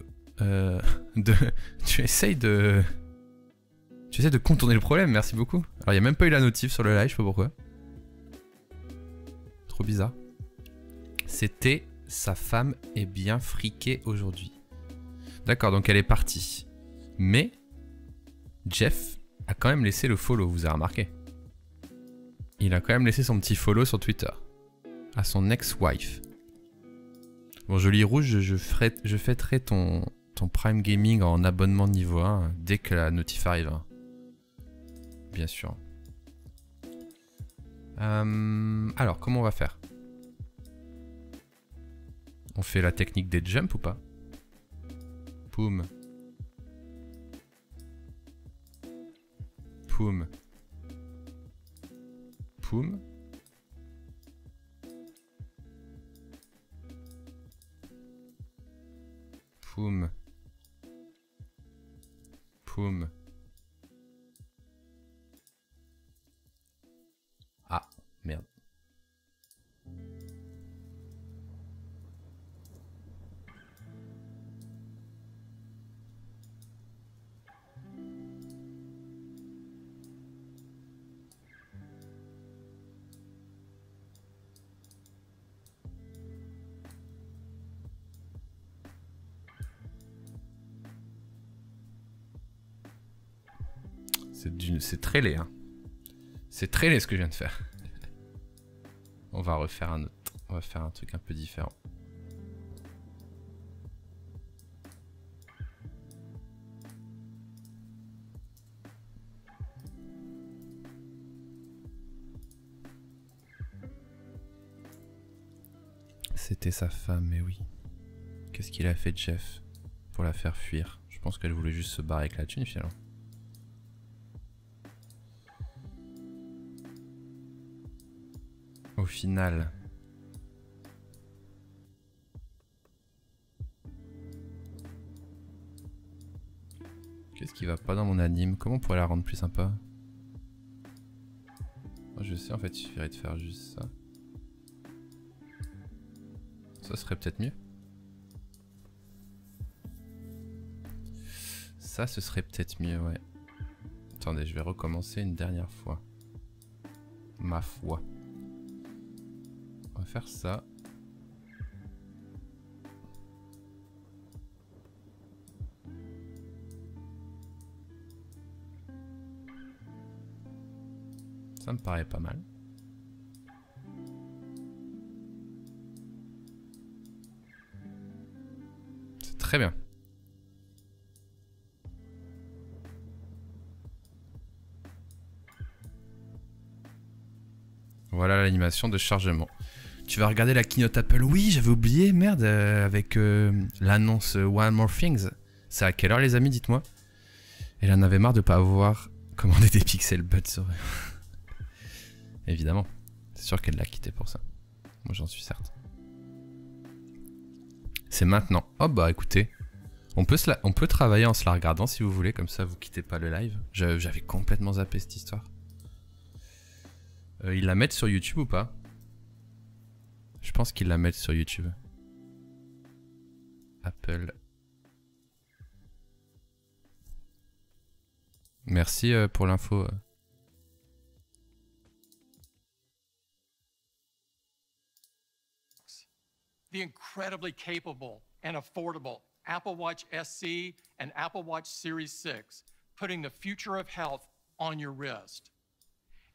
Tu essayes de contourner le problème, merci beaucoup. Alors, il n'y a même pas eu la notif sur le live, je sais pas pourquoi. Trop bizarre. C'était sa femme est bien friquée aujourd'hui. D'accord, donc elle est partie. Mais Jeff a quand même laissé le follow, vous avez remarqué. Il a quand même laissé son petit follow sur Twitter. À son ex-wife. Bon, joli rouge, je fêterai ton Prime Gaming en abonnement niveau 1 dès que la notif arrive. Bien sûr. Alors, comment on va faire? On fait la technique des jumps ou pas? Poum. Poum. Poum. Poum. Poum. Ah, merde. C'est très laid, hein. C'est très laid ce que je viens de faire. On va refaire un autre. On va faire un truc un peu différent. C'était sa femme, mais oui. Qu'est-ce qu'il a fait, Jeff, pour la faire fuir? Je pense qu'elle voulait juste se barrer avec la thune, finalement. Au final... Qu'est-ce qui va pas dans mon anime? Comment on pourrait la rendre plus sympa? Moi je sais, en fait, il suffirait de faire juste ça. Ça serait peut-être mieux. Ça, ce serait peut-être mieux, ouais. Attendez, je vais recommencer une dernière fois. Ma foi. On va faire ça. Ça me paraît pas mal. C'est très bien. Voilà l'animation de chargement. Tu vas regarder la keynote Apple? Oui, j'avais oublié, merde, avec l'annonce One More Things. C'est à quelle heure, les amis, dites-moi? Elle en avait marre de pas avoir commandé des Pixel Buds sur... Évidemment. C'est sûr qu'elle l'a quitté pour ça. Moi, j'en suis certain. C'est maintenant. Oh bah écoutez, on peut travailler en se la regardant si vous voulez, comme ça vous quittez pas le live. J'avais complètement zappé cette histoire. Ils la mettent sur YouTube ou pas? Je pense qu'ils la mettent sur YouTube. Apple. Merci pour l'info. The incredibly capable and affordable Apple Watch SE and Apple Watch Series 6, putting the future of health on your wrist.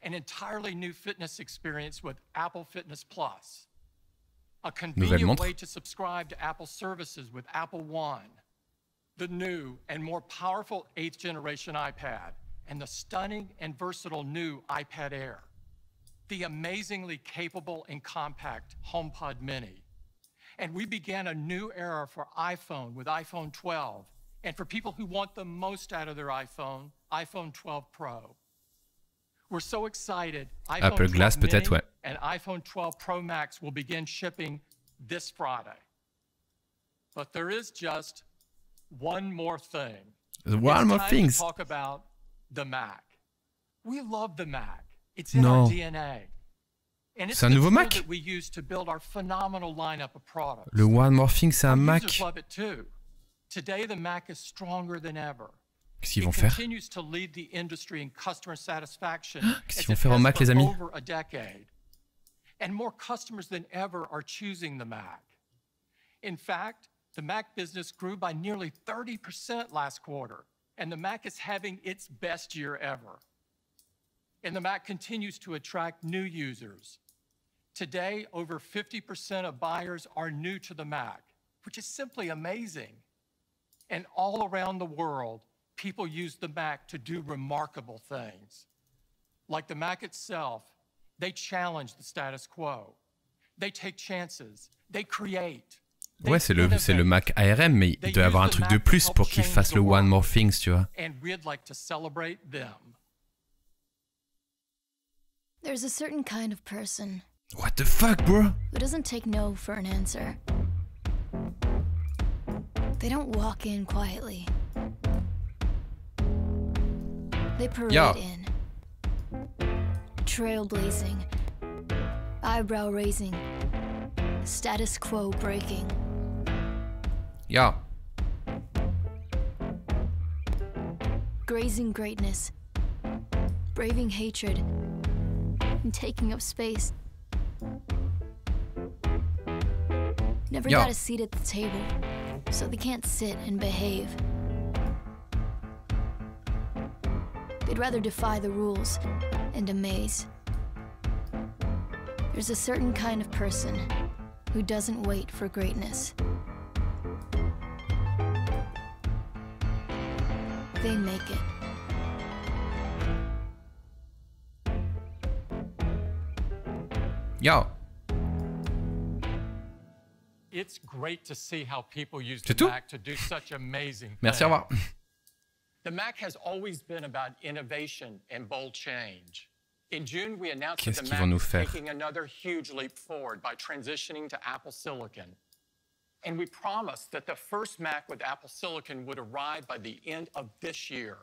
An entirely new fitness experience with Apple Fitness Plus. A convenient way to subscribe to Apple services with Apple One. The new and more powerful 8th generation iPad and the stunning and versatile new iPad Air. The amazingly capable and compact HomePod Mini. And we began a new era for iPhone with iPhone 12. And for people who want the most out of their iPhone, iPhone 12 Pro. We're so excited. Apple Glass peut-être, ouais. And iPhone 12 Pro Max will begin shipping this Friday. But there is just one more thing. One more thing. Talk about the Mac. We love the Mac. It's in our DNA. C'est un nouveau Mac? Le One More Thing, c'est un Mac. Qu'est-ce qu'ils vont faire? Qu'est-ce qu'ils vont faire au Mac, les amis? And more customers than ever are choosing the Mac. In fact, the Mac business grew by nearly 30% last quarter, and the Mac is having its best year ever. And the Mac continues to attract new users. Today, over 50% of buyers are new to the Mac, which is simply amazing. And all around the world, people use the Mac to do remarkable things. Like the Mac itself, they challenge the status quo. They take chances. They create. Ouais, c'est le Mac ARM, mais il doit y avoir un truc de plus pour qu'il fasse le One More Things, tu vois. And we'd like to celebrate them. There's a certain kind of person. What the fuck, bro? Who doesn't take no for an answer. They don't walk in quietly. They parade in. Trailblazing. Eyebrow raising. Status quo breaking. Yeah. Grazing greatness. Braving hatred. And taking up space. Never got a seat at the table, so they can't sit and behave. They'd rather defy the rules and amaze. There's a certain kind of person who doesn't wait for greatness. They make it. Yo. It's great to see how people use C'est the tout? Mac to do such amazing Merci, au revoir. things. The Mac has always been about innovation and bold change. In June, we announced that Qu'est-ce the qu'ils vont Mac nous is faire? taking another huge leap forward by transitioning to Apple Silicon. And we promised that the first Mac with Apple Silicon would arrive by the end of this year.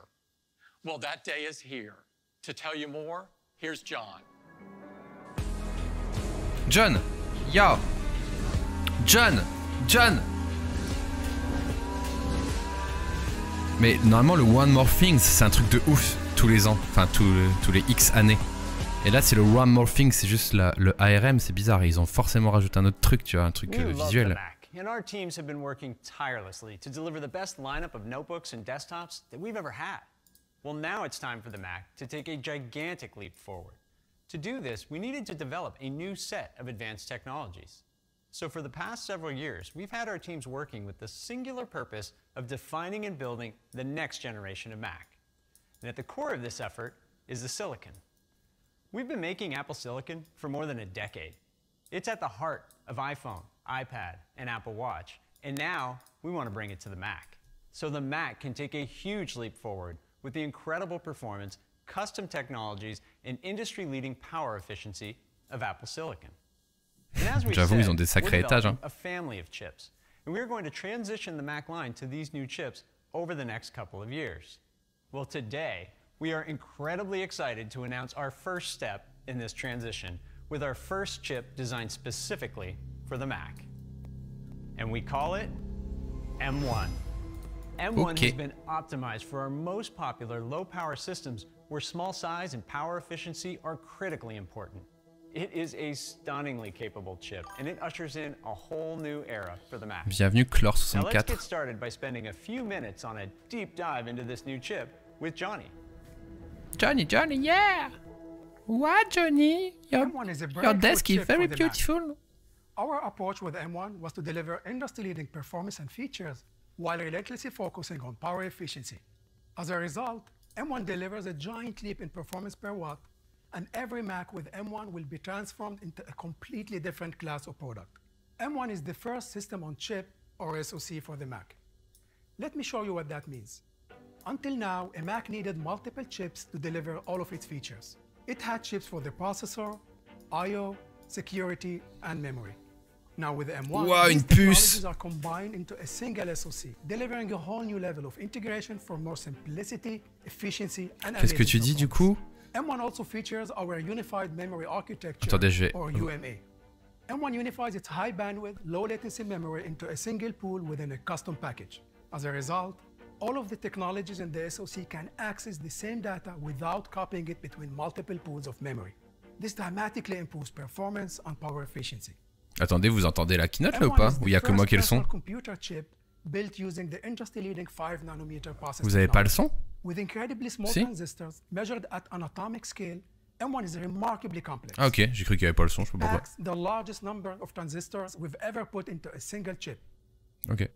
Well, that day is here. To tell you more, here's John. John! Yo! John! John! Mais normalement, le One More Things, c'est un truc de ouf tous les ans. Enfin, tous les X années. Et là, c'est le One More Thing, c'est juste le ARM, c'est bizarre. Ils ont forcément rajouté un autre truc, tu vois, un truc visuel. And our teams have been working tirelessly to deliver the best lineup of notebooks and desktops that we've ever had. Well, now it's time for the Mac to take a gigantic leap forward. To do this, we needed to develop a new set of advanced technologies. So for the past several years, we've had our teams working with the singular purpose of defining and building the next generation of Mac. And at the core of this effort is the silicon. We've been making Apple Silicon for more than a decade. It's at the heart of iPhone, iPad, and Apple Watch, and now we want to bring it to the Mac. So the Mac can take a huge leap forward with the incredible performance, custom technologies, and industry-leading power efficiency of Apple Silicon. And as we J'avoue, ils ont said, des sacrés we're étages, developing hein. a family of chips, and we're going to transition the Mac line to these new chips over the next couple of years. Well, today, we are incredibly excited to announce our first step in this transition with our first chip designed specifically for the Mac. And we call it M1. M1 has been optimized for our most popular low-power systems where small size and power efficiency are critically important. It is a stunningly capable chip, and it ushers in a whole new era for the Mac. Bienvenue Chlore Now let's 64. get started by spending a few minutes on a deep dive into this new chip with Johnny. Johnny, yeah! What, Johnny? M1 is a Your breakthrough desk is chip very for the Mac. beautiful. Our approach with M1 was to deliver industry-leading performance and features while relentlessly focusing on power efficiency. As a result, M1 delivers a giant leap in performance per watt, and every Mac with M1 will be transformed into a completely different class of product. M1 is the first system on chip, or SoC, for the Mac. Let me show you what that means. Until now, a Mac needed multiple chips to deliver all of its features. It had chips for the processor, I/O, security, and memory. Now with M1, Wow, these une puce. technologies are combined into a single SoC, delivering a whole new level of integration for more simplicity, efficiency, and Qu'est-ce que tu amazing dis du performance. coup? M1 also features our Unified Memory Architecture, Attendez, je vais- or UMA. M1 unifies its high bandwidth, low latency memory into a single pool within a custom package. As a result, all of the technologies in the SoC can access the same data without copying it between multiple pools of memory. This dramatically improves performance and power efficiency. Attendez, vous entendez la keynote là ou M1 pas? is the Ou il y a que moi first qui ai le son? personal computer chip built using the industry-leading 5 nanometer process Vous avez pas le technology. son? With incredibly small Si. transistors measured at an atomic scale, M1 is remarkably complex. Ah ok, j'ai cru qu'il y avait pas le son, je sais pas pourquoi. Packs the largest number of transistors we've ever put into a single chip. Ok.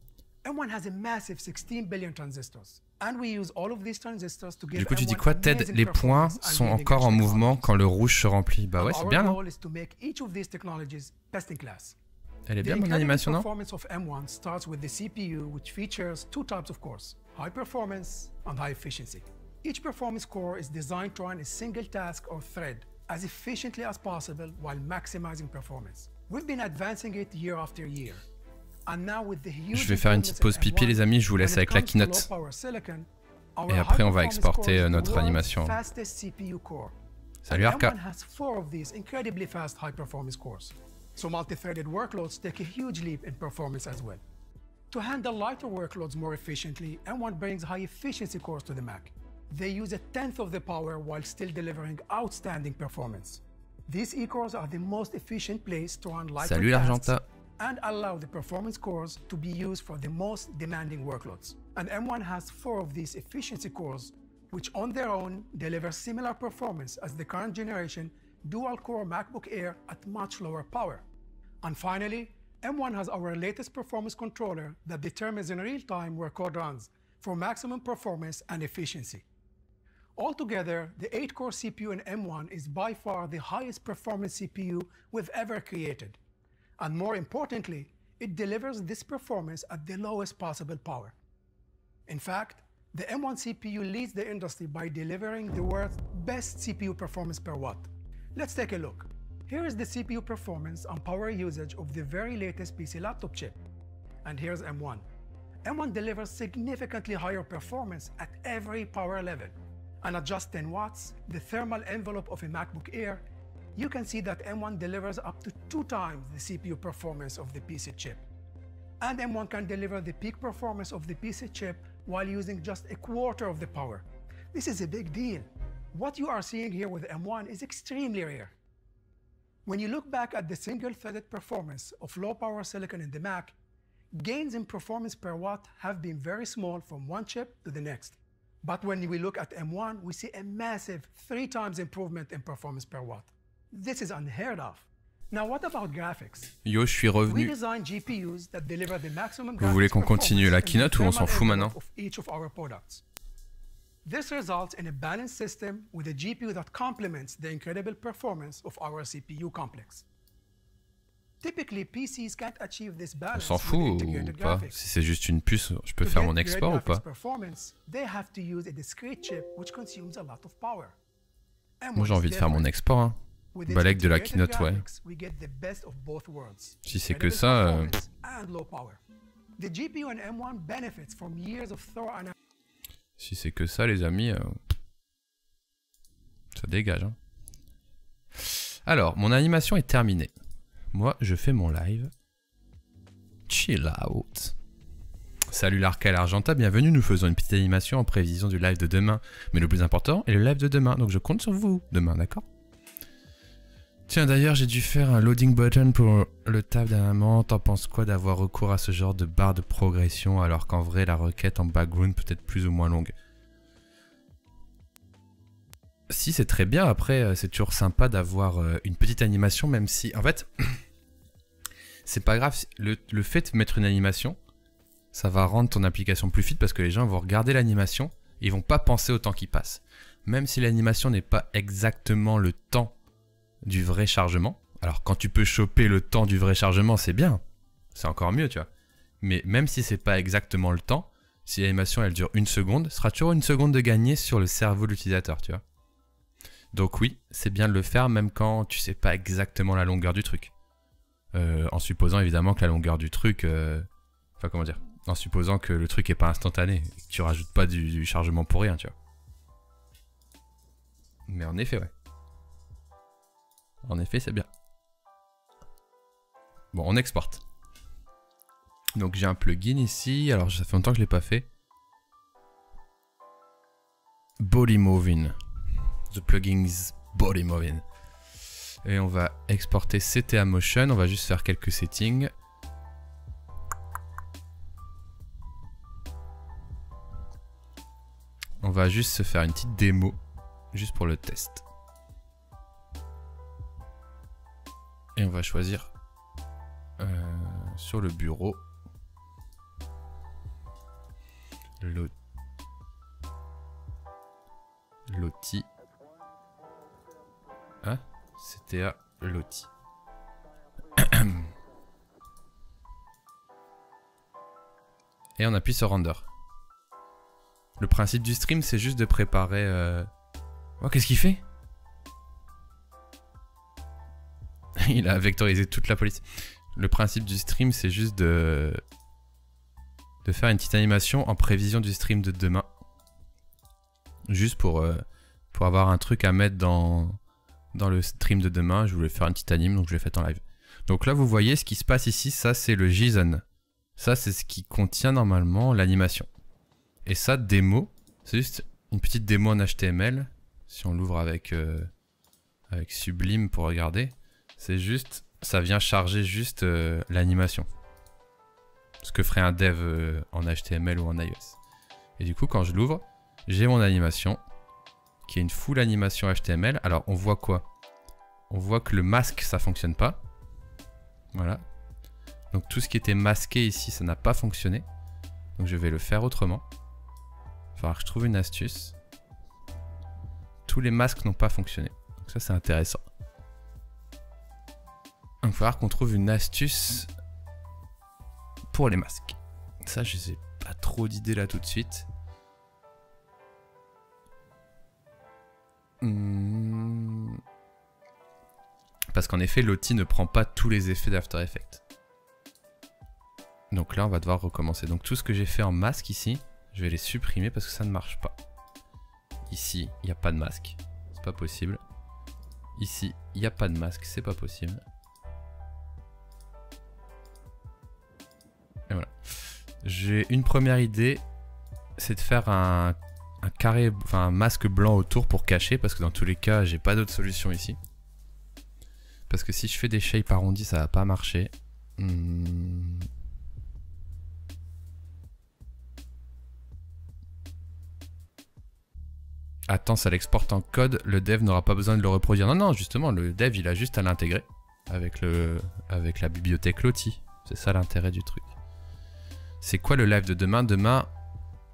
M1 has a massive 16 billion transistors. And we use all of these transistors to give Du coup, tu dis M1 quoi, Ted? amazing Les points performance and sont leading encore en edge mouvement technologies. quand le rouge se remplit. Bah ouais, c'est Our bien là. goal is to make each of these technologies best in class. Elle est The bien mon incredible animation, non? performance of M1 starts with the CPU, which features two types of cores, high performance and high efficiency. Each performance core is designed to run a single task or thread as efficiently as possible while maximizing performance. We've been advancing it year after year. And now with the huge Je vais faire une petite pause pipi, les amis, je vous laisse avec la keynote. Et après, on va exporter notre animation. Salut Arca. M1 has 4 of these incredibly fast high-performance cores. So multi-threaded workloads take a huge leap in performance as well. To handle lighter workloads more efficiently, M1 brings high-efficiency cores to the Mac. They use 1/10 of the power while still delivering outstanding performance. These E-cores are the most efficient place to run lighter Salut tasks l'Argenta. and allow the performance cores to be used for the most demanding workloads. And M1 has 4 of these efficiency cores, which on their own deliver similar performance as the current generation dual-core MacBook Air at much lower power. And finally, M1 has our latest performance controller that determines in real time where code runs for maximum performance and efficiency. Altogether, the 8-core CPU in M1 is by far the highest performance CPU we've ever created. And more importantly, it delivers this performance at the lowest possible power. In fact, the M1 CPU leads the industry by delivering the world's best CPU performance per watt. Let's take a look. Here is the CPU performance and power usage of the very latest PC laptop chip. And here's M1. M1 delivers significantly higher performance at every power level. And at just 10 watts, the thermal envelope of a MacBook Air, you can see that M1 delivers up to 2 times the CPU performance of the PC chip. And M1 can deliver the peak performance of the PC chip while using just a quarter of the power. This is a big deal. What you are seeing here with M1 is extremely rare. When you look back at the single-threaded performance of low-power silicon in the Mac, gains in performance per watt have been very small from one chip to the next. But when we look at M1, we see a massive 3 times improvement in performance per watt. This is unheard of. Now, what about graphics? Yo, je suis We revenu. design GPUs that deliver the maximum Vous voulez qu'on continue la performance in the keynote ou on s'en thermal fout maintenant? envelope of each of our products. This results in a balanced system with a GPU that complements the incredible performance of our CPU complex. Typically, PCs can't achieve this On balance s'en with fout ou integrated pas? graphics. Si c'est juste une puce, je peux To faire get mon great export ou graphics pas? performance, they have to use a discrete chip which consumes a lot of power. Moi j'ai envie de faire mon export. Hein. With its Balek de la integrated keynote, ouais. graphics, we get the best of both worlds. Si c'est que Incredible ça, performance and low power. The GPU in M1 benefits from years of thorough analysis. Si c'est que ça, les amis, ça dégage. Hein. Alors, mon animation est terminée. Moi, je fais mon live. Chill out. Salut l'Arcal Argenta, bienvenue. Nous faisons une petite animation en prévision du live de demain. Mais le plus important est le live de demain. Donc je compte sur vous demain, d'accord? Tiens, d'ailleurs, j'ai dû faire un loading button pour le tab dernièrement. T'en penses quoi d'avoir recours à ce genre de barre de progression alors qu'en vrai, la requête en background peut être plus ou moins longue? Si, c'est très bien. Après, c'est toujours sympa d'avoir une petite animation, même si... En fait, c'est pas grave. Le fait de mettre une animation, ça va rendre ton application plus fluide parce que les gens vont regarder l'animation et ils vont pas penser au temps qui passe. Même si l'animation n'est pas exactement le temps du vrai chargement. Alors, quand tu peux choper le temps du vrai chargement, c'est bien. C'est encore mieux, tu vois. Mais même si c'est pas exactement le temps, si l'animation elle dure 1 seconde, ce sera toujours 1 seconde de gagner sur le cerveau de l'utilisateur, tu vois. Donc oui, c'est bien de le faire même quand tu sais pas exactement la longueur du truc. En supposant évidemment que la longueur du truc... Enfin, comment dire? En supposant que le truc est pas instantané, et que tu rajoutes pas du chargement pour rien, tu vois. Mais en effet, ouais. En effet, c'est bien. Bon, on exporte. Donc j'ai un plugin ici, alors ça fait longtemps que je l'ai pas fait. Body Moving. The plugins Body Moving. Et on va exporter CTA Motion, on va juste faire quelques settings. On va juste se faire une petite démo, juste pour le test. Et on va choisir sur le bureau l'outil. Ah, c'était à l'outil. Et on appuie sur render. Le principe du stream, c'est juste de préparer... Oh, qu'est-ce qu'il fait? Il a vectorisé toute la police. Le principe du stream, c'est juste de faire une petite animation en prévision du stream de demain. Juste pour avoir un truc à mettre dans le stream de demain. Je voulais faire une petite anime, donc je l'ai fait en live. Donc là, vous voyez ce qui se passe ici. Ça, c'est le JSON. Ça, c'est ce qui contient normalement l'animation. Et ça, démo, c'est juste une petite démo en HTML. Si on l'ouvre avec Sublime pour regarder, c'est juste, ça vient charger juste l'animation. Ce que ferait un dev en HTML ou en iOS. Et du coup, quand je l'ouvre, j'ai mon animation, qui est une full animation HTML. Alors, on voit quoi? On voit que le masque, ça fonctionne pas. Voilà. Donc tout ce qui était masqué ici, ça n'a pas fonctionné. Donc je vais le faire autrement. Il va falloir que je trouve une astuce. Tous les masques n'ont pas fonctionné. Donc ça, c'est intéressant. Donc il va falloir qu'on trouve une astuce pour les masques. Ça, je sais pas trop d'idées là tout de suite. Parce qu'en effet, Lottie ne prend pas tous les effets d'After Effects. Donc là, on va devoir recommencer. Donc tout ce que j'ai fait en masque ici, je vais les supprimer parce que ça ne marche pas. Ici, il n'y a pas de masque. C'est pas possible. Ici, il n'y a pas de masque. C'est pas possible. Et voilà. J'ai une première idée. C'est de faire un carré, enfin un masque blanc autour pour cacher. Parce que dans tous les cas, j'ai pas d'autre solution ici. Parce que si je fais des shapes arrondis, ça va pas marcher. Attends, ça l'exporte en code, le dev n'aura pas besoin de le reproduire. Non, non, justement, le dev, il a juste à l'intégrer avec la bibliothèque Lottie. C'est ça l'intérêt du truc. C'est quoi le live de demain? Demain,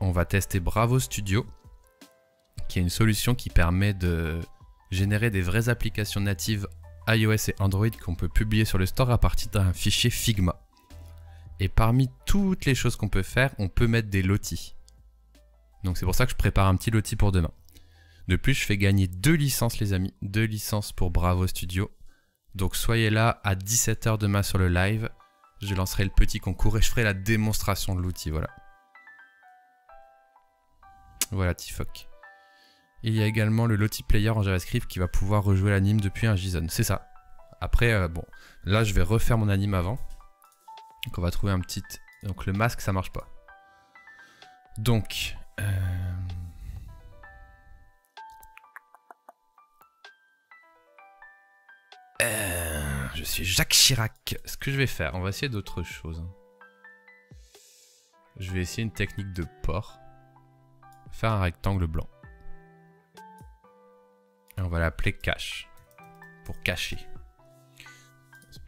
on va tester Bravo Studio, qui est une solution qui permet de générer des vraies applications natives iOS et Android qu'on peut publier sur le store à partir d'un fichier Figma. Et parmi toutes les choses qu'on peut faire, on peut mettre des lotis. Donc c'est pour ça que je prépare un petit loti pour demain. De plus, je fais gagner 2 licences, les amis. 2 licences pour Bravo Studio. Donc soyez là à 17 h demain sur le live. Je lancerai le petit concours et je ferai la démonstration de l'outil. Voilà. Voilà, Tifoc. Il y a également le Lottie Player en JavaScript qui va pouvoir rejouer l'anime depuis un JSON. C'est ça. Après, bon, là je vais refaire mon anime avant. Donc on va trouver un petit... Donc le masque, ça marche pas. Donc... Je suis Jacques Chirac. Ce que je vais faire, on va essayer d'autres choses. Je vais essayer une technique de port. Faire un rectangle blanc. Et on va l'appeler cache. Pour cacher.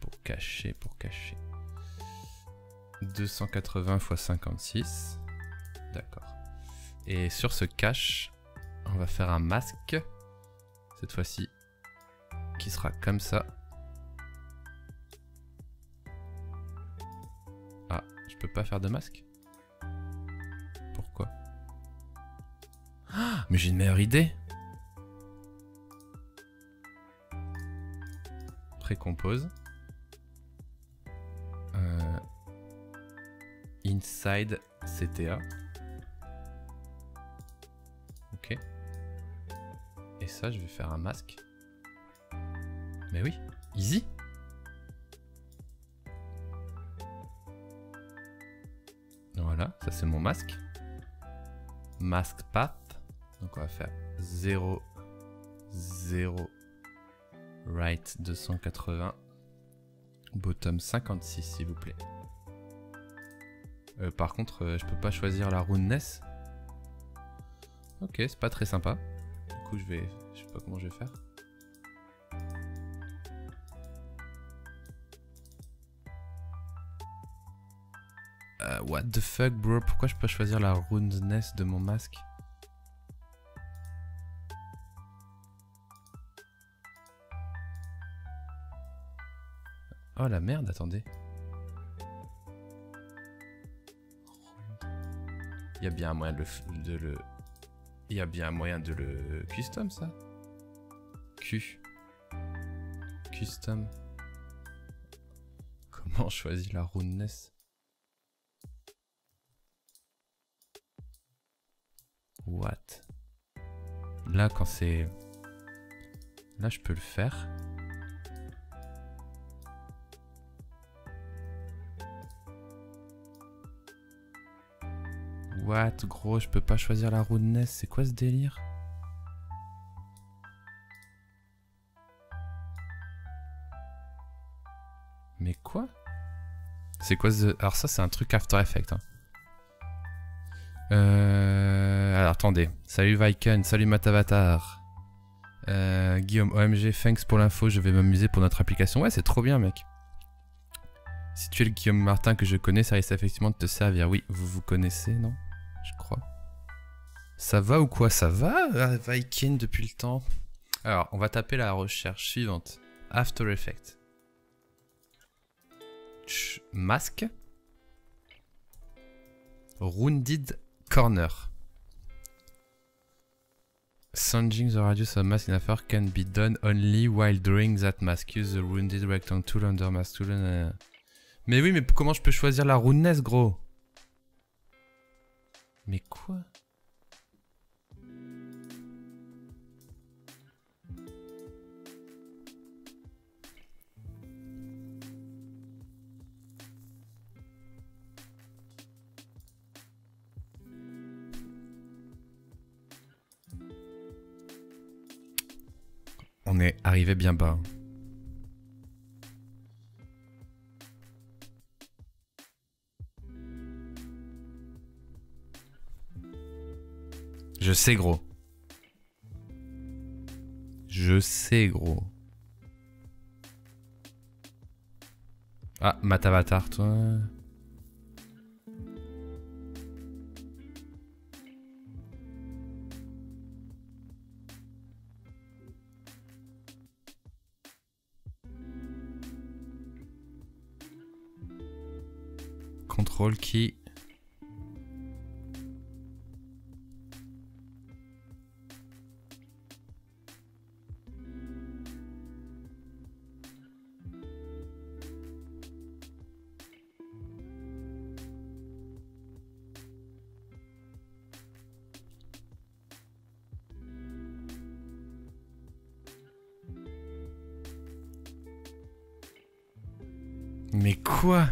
Pour cacher, pour cacher. 280 x 56. D'accord. Et sur ce cache, on va faire un masque. Cette fois-ci, qui sera comme ça. Ah, je peux pas faire de masque? Pourquoi? Ah, mais j'ai une meilleure idée. Précompose. Inside CTA. Ok. Et ça, je vais faire un masque. Mais oui, easy. Voilà, ça c'est mon masque. Mask path. Donc on va faire 0, 0, right 280, bottom 56 s'il vous plaît. Par contre, je peux pas choisir la roundness. Ok, c'est pas très sympa. Du coup, je sais pas comment je vais faire. What the fuck, bro? Pourquoi je peux pas choisir la roundness de mon masque? Oh la merde, attendez. Il y a bien un moyen Il y a bien un moyen de le custom, ça. Custom. Comment on choisit la roundness? What? Là, quand c'est... Là, je peux le faire. What, gros, je peux pas choisir la roundness. C'est quoi ce délire? Mais quoi? C'est quoi ce... Alors ça, c'est un truc After Effects. Hein. Alors attendez. Salut Viken, salut Matavatar. Guillaume, OMG, thanks pour l'info, je vais m'amuser pour notre application. Ouais, c'est trop bien, mec. Si tu es le Guillaume Martin que je connais, ça risque effectivement de te servir. Oui, vous vous connaissez, non? Je crois. Ça va ou quoi? Ça va, Viking, depuis le temps? Alors, on va taper la recherche suivante. After Effects. Masque. Rounded corner. Changing the radius of mask in a fur can be done only while drawing that mask. Use the rounded rectangle tool under mask tool. Mais oui, mais comment je peux choisir la roundness, gros? Mais quoi? On est arrivé bien bas. Je sais, gros. Je sais, gros. Ah, Matavatar, toi. Control key. Mais quoi?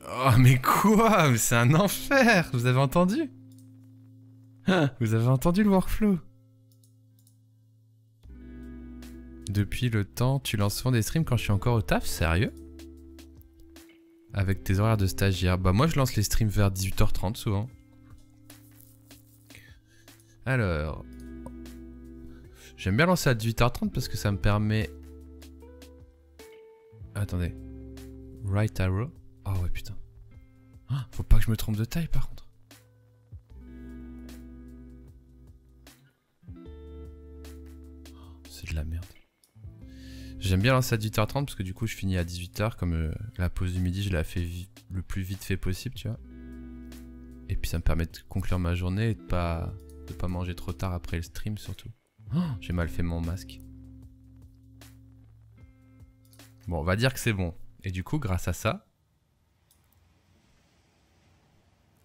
Oh mais quoi? Mais c'est un enfer! Vous avez entendu? Hein, vous avez entendu le workflow? Depuis le temps, tu lances souvent des streams quand je suis encore au taf? Sérieux? Avec tes horaires de stagiaire? Bah moi je lance les streams vers 18h30 souvent. Alors... J'aime bien lancer à 18h30 parce que ça me permet... Attendez. Right arrow. Oh ouais putain. Ah, faut pas que je me trompe de taille par contre. Oh, c'est de la merde. J'aime bien lancer à 18h30 parce que du coup je finis à 18h comme la pause du midi je la fais le plus vite fait possible tu vois. Et puis ça me permet de conclure ma journée et de pas manger trop tard après le stream surtout. Oh, j'ai mal fait mon masque. Bon on va dire que c'est bon. Et du coup grâce à ça...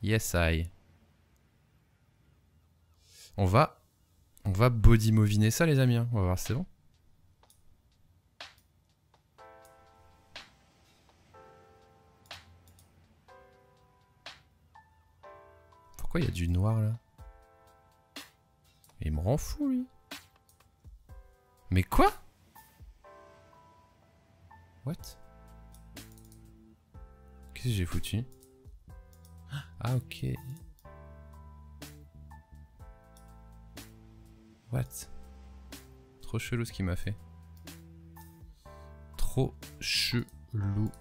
Yes I. On va body moviner ça les amis. Hein. On va voir si c'est bon. Pourquoi il y a du noir là? Il me rend fou lui. Mais quoi? What? Qu'est-ce que j'ai foutu? Ah ok. What? Trop chelou ce qu'il m'a fait. Trop chelou.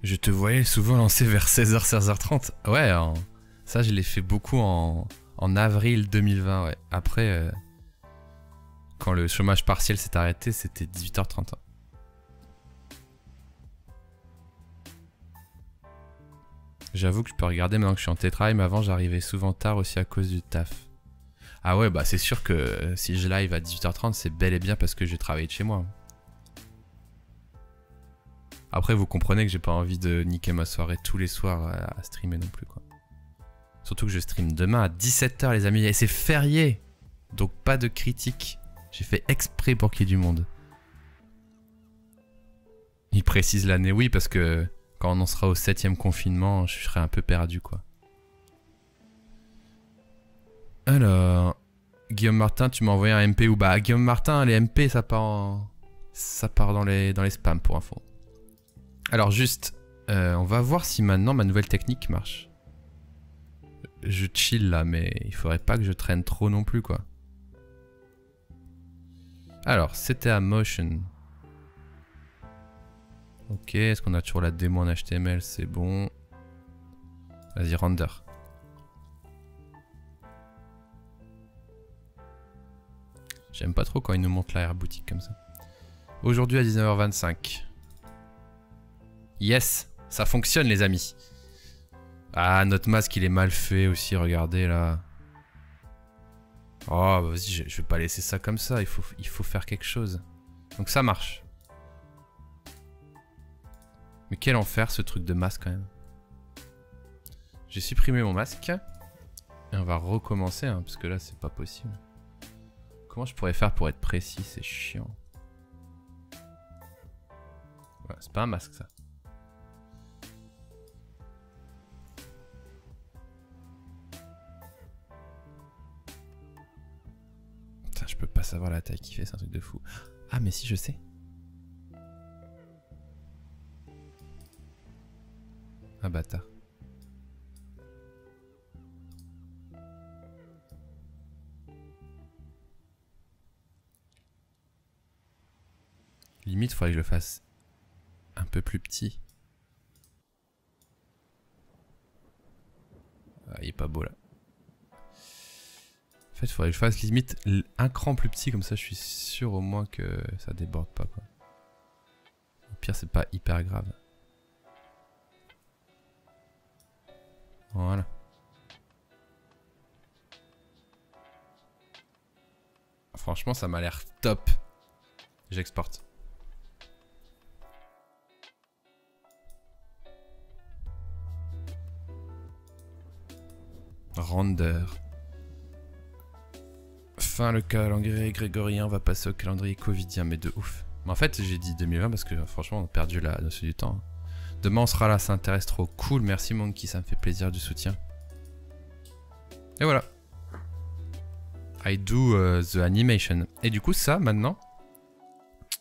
Je te voyais souvent lancer vers 16h, 16h30. Ouais, ça je l'ai fait beaucoup en avril 2020. Ouais. Après, quand le chômage partiel s'est arrêté, c'était 18h30. J'avoue que je peux regarder maintenant que je suis en télétravail, mais avant j'arrivais souvent tard aussi à cause du taf. Ah ouais, bah c'est sûr que si je live à 18h30, c'est bel et bien parce que j'ai travaillé de chez moi. Après, vous comprenez que j'ai pas envie de niquer ma soirée tous les soirs à streamer non plus, quoi. Surtout que je stream demain à 17h, les amis, et c'est férié. Donc pas de critique. J'ai fait exprès pour qu'il y ait du monde. Il précise l'année, oui, parce que... Quand on en sera au 7e confinement, je serai un peu perdu, quoi. Alors... Guillaume Martin, tu m'as envoyé un MP ou bah Guillaume Martin, les MP, ça part dans les spams, pour info. Alors juste, on va voir si maintenant ma nouvelle technique marche. Je chill là, mais il faudrait pas que je traîne trop non plus, quoi. Alors, c'était à motion. Ok, est-ce qu'on a toujours la démo en HTML? C'est bon. Vas-y, render. J'aime pas trop quand ils nous montrent l'arrière boutique comme ça. Aujourd'hui à 19h25. Yes, ça fonctionne les amis. Ah, notre masque il est mal fait aussi, regardez là. Oh, vas-y, je vais pas laisser ça comme ça, il faut faire quelque chose. Donc ça marche. Mais quel enfer ce truc de masque quand même. J'ai supprimé mon masque. Et on va recommencer, hein, parce que là c'est pas possible. Comment je pourrais faire pour être précis? C'est chiant. Ouais, c'est pas un masque ça. Putain, je peux pas savoir la taille qu'il fait, c'est un truc de fou. Ah mais si, je sais. Ah bâtard. Limite, il faudrait que je le fasse un peu plus petit. Ah, il est pas beau là. En fait, il faudrait que je fasse limite un cran plus petit, comme ça je suis sûr au moins que ça déborde pas, quoi. Au pire, c'est pas hyper grave. Voilà. Franchement, ça m'a l'air top. J'exporte. Render. Fin le calendrier grégorien, on va passer au calendrier covidien, mais de ouf. Mais en fait, j'ai dit 2020 parce que franchement, on a perdu la notion du temps. Demain, on sera là, ça intéresse trop. Cool, merci Monkey, ça me fait plaisir du soutien. Et voilà. I do the animation. Et du coup, ça, maintenant,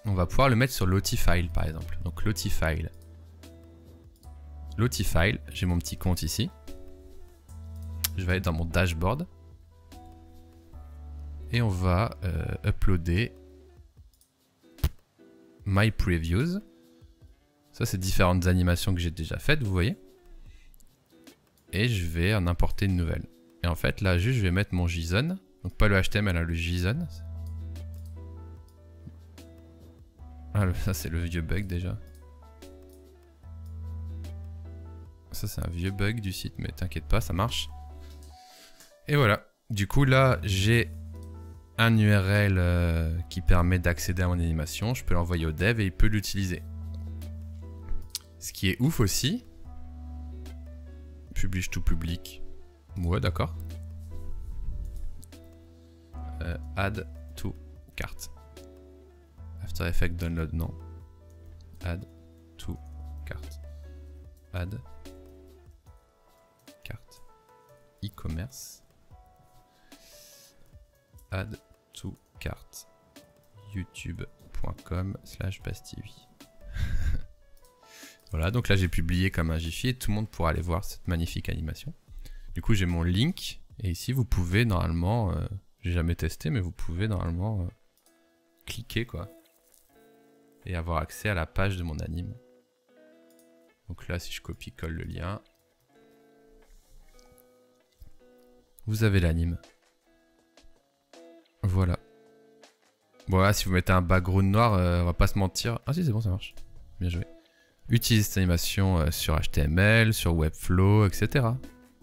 on va pouvoir le mettre sur Lotifile, par exemple. Donc, Lotifile. Lotifile, j'ai mon petit compte ici. Je vais aller dans mon dashboard. Et on va uploader My Previews. Ça, c'est différentes animations que j'ai déjà faites, vous voyez. Et je vais en importer une nouvelle. Et en fait, là, juste, je vais mettre mon JSON. Donc, pas le HTML, hein, le JSON. Ah, ça, c'est le vieux bug déjà. Ça, c'est un vieux bug du site, mais t'inquiète pas, ça marche. Et voilà. Du coup, là, j'ai un URL qui permet d'accéder à mon animation. Je peux l'envoyer au dev et il peut l'utiliser. Ce qui est ouf aussi. Publish to public. Ouais, d'accord. Add to cart. After Effects download, non. Add to cart. Add cart. E-commerce. Add to cart. youtube.com/bastivi. Voilà, donc là j'ai publié comme un Jiffy et tout le monde pourra aller voir cette magnifique animation. Du coup j'ai mon link et ici vous pouvez normalement, j'ai jamais testé mais vous pouvez normalement cliquer quoi et avoir accès à la page de mon anime. Donc là si je copie-colle le lien, vous avez l'anime. Voilà. Voilà, si vous mettez un background noir, on va pas se mentir. Ah si c'est bon, ça marche. Bien joué. Utilisez cette animation sur HTML, sur Webflow, etc.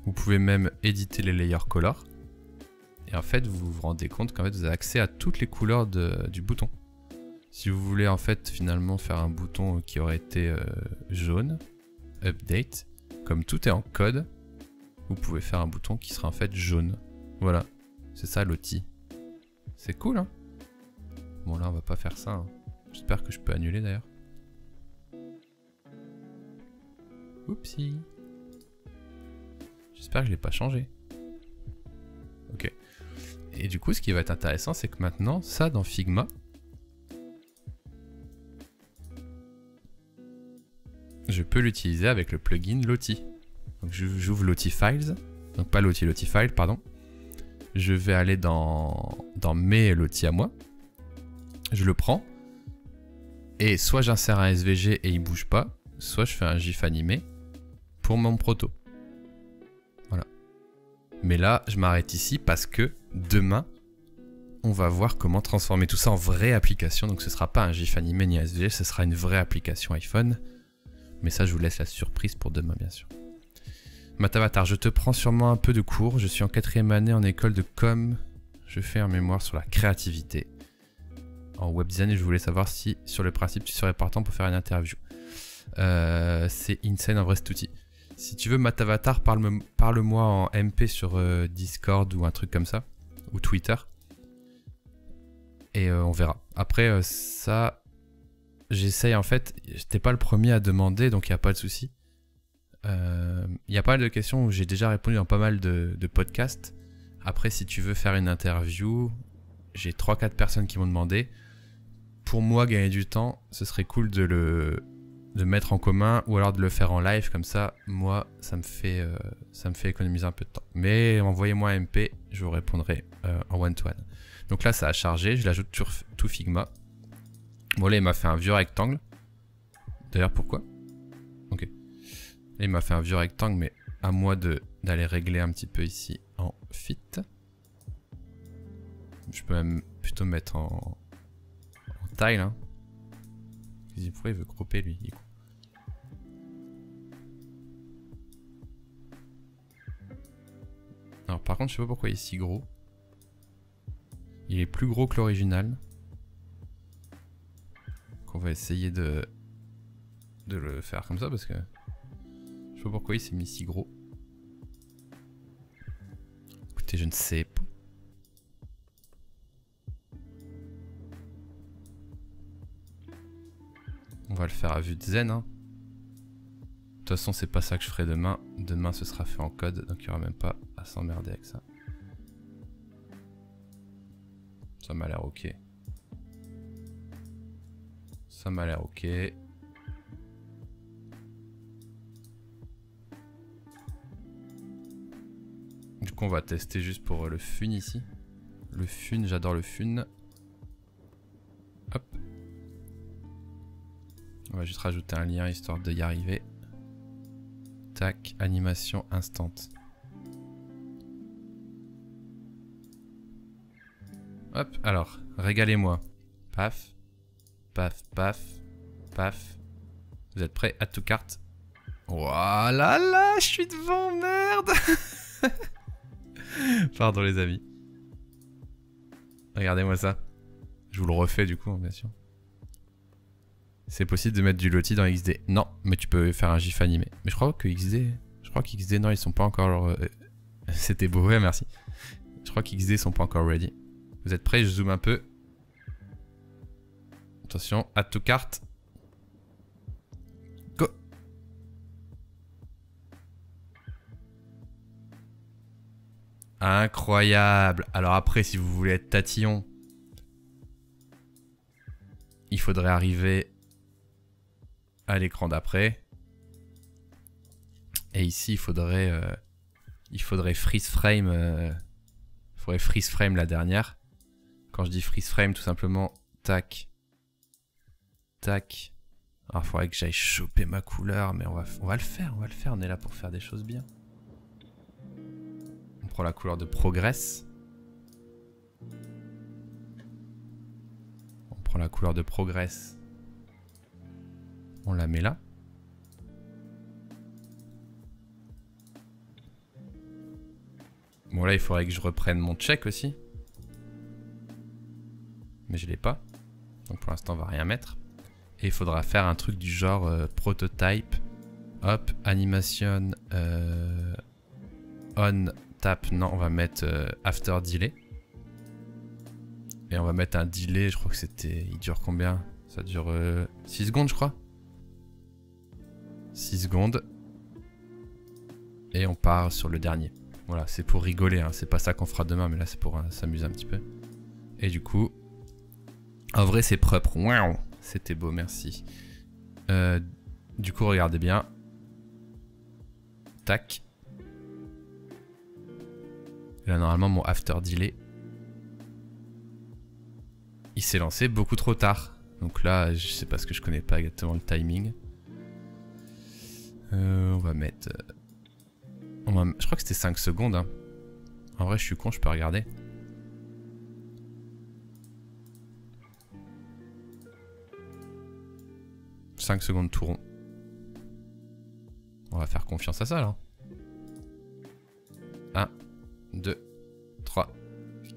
Vous pouvez même éditer les layers color. Et en fait, vous vous rendez compte qu'en fait, vous avez accès à toutes les couleurs du bouton. Si vous voulez en fait finalement faire un bouton qui aurait été jaune, update, comme tout est en code, vous pouvez faire un bouton qui sera en fait jaune. Voilà, c'est ça l'outil. C'est cool, hein? Bon là, on va pas faire ça. Hein. J'espère que je peux annuler d'ailleurs. Oupsie. J'espère que je l'ai pas changé. Ok. Et du coup, ce qui va être intéressant, c'est que maintenant, ça dans Figma, je peux l'utiliser avec le plugin Loti. Donc j'ouvre Lotifiles, donc pas Lotifile, pardon. Je vais aller dans mes Loti à moi. Je le prends. Et soit j'insère un SVG et il bouge pas, soit je fais un GIF animé pour mon proto. Voilà. Mais là, je m'arrête ici parce que demain, on va voir comment transformer tout ça en vraie application. Donc ce sera pas un GIF animé ni SVG, ce sera une vraie application iPhone. Mais ça, je vous laisse la surprise pour demain, bien sûr. Matavatar, je te prends sûrement un peu de cours. Je suis en 4e année en école de com. Je fais un mémoire sur la créativité en web design et je voulais savoir si, sur le principe, tu serais partant pour faire une interview. C'est insane, en vrai, cet outil. Si tu veux, Matavatar, parle-moi en MP sur Discord ou un truc comme ça, ou Twitter. Et on verra. Après, ça, j'essaye en fait. J'étais pas le premier à demander, donc il n'y a pas de souci. Il y a pas mal de questions où j'ai déjà répondu dans pas mal de podcasts. Après, si tu veux faire une interview, j'ai 3-4 personnes qui m'ont demandé. Pour moi, gagner du temps, ce serait cool de mettre en commun ou alors de le faire en live. Comme ça, moi, ça me fait économiser un peu de temps. Mais envoyez-moi un MP, je vous répondrai en one-to-one. Donc là, ça a chargé. Je l'ajoute sur tout Figma. Bon, là, il m'a fait un vieux rectangle. D'ailleurs, pourquoi? Ok. Là, il m'a fait un vieux rectangle, mais à moi d'aller régler un petit peu ici en fit. Je peux même plutôt mettre en tile. Hein. Pourquoi il veut cropper, lui? Alors, par contre, je sais pas pourquoi il est si gros. Il est plus gros que l'original. On va essayer de le faire comme ça parce que je sais pas pourquoi il s'est mis si gros. Écoutez, je ne sais pas. On va le faire à vue de zen. Hein. De toute façon, c'est pas ça que je ferai demain. Demain, ce sera fait en code, donc il n'y aura même pas à s'emmerder avec ça. Ça m'a l'air ok. Ça m'a l'air ok. Du coup, on va tester juste pour le fun ici. Le fun, j'adore le fun. Hop. On va juste rajouter un lien histoire d'y arriver. Tac, animation instant. Hop, alors, régalez-moi. Paf. Paf, paf, paf. Vous êtes prêts? À tout carte. Voilà, là, je suis devant, merde. Pardon les amis. Regardez-moi ça. Je vous le refais du coup, bien sûr. C'est possible de mettre du loti dans XD. Non, mais tu peux faire un GIF animé. Mais je crois que XD, non, ils sont pas encore... C'était beau, ouais, merci. Je crois qu'XD sont pas encore ready. Vous êtes prêts? Je zoome un peu. Attention, add to cart. Go. Incroyable. Alors après, si vous voulez être tatillon, il faudrait arriver à l'écran d'après. Et ici, il faudrait freeze frame. Il faudrait freeze frame la dernière. Quand je dis freeze frame, tout simplement, tac. Tac. Alors, il faudrait que j'aille choper ma couleur, mais on va le faire, on est là pour faire des choses bien. On prend la couleur de Progress. On prend la couleur de Progress. On la met là. Bon, là, il faudrait que je reprenne mon check aussi. Mais je l'ai pas. Donc pour l'instant, on va rien mettre. Et il faudra faire un truc du genre prototype. Hop, animation on tap. Non, on va mettre after delay. Et on va mettre un delay. Je crois que c'était... Il dure combien? Ça dure 6 secondes, je crois. 6 secondes. Et on part sur le dernier. Voilà, c'est pour rigoler. Hein. C'est pas ça qu'on fera demain, mais là, c'est pour s'amuser un petit peu. Et du coup... En vrai, c'est propre. Wow. C'était beau, merci. Du coup, regardez bien. Tac. Et là, normalement, mon after delay, il s'est lancé beaucoup trop tard. Donc là, je sais pas ce que je connais pas exactement le timing. On va mettre... je crois que c'était 5 secondes. Hein. En vrai, je suis con, je peux regarder. 5 secondes tout rond. On va faire confiance à ça là. 1, 2, 3,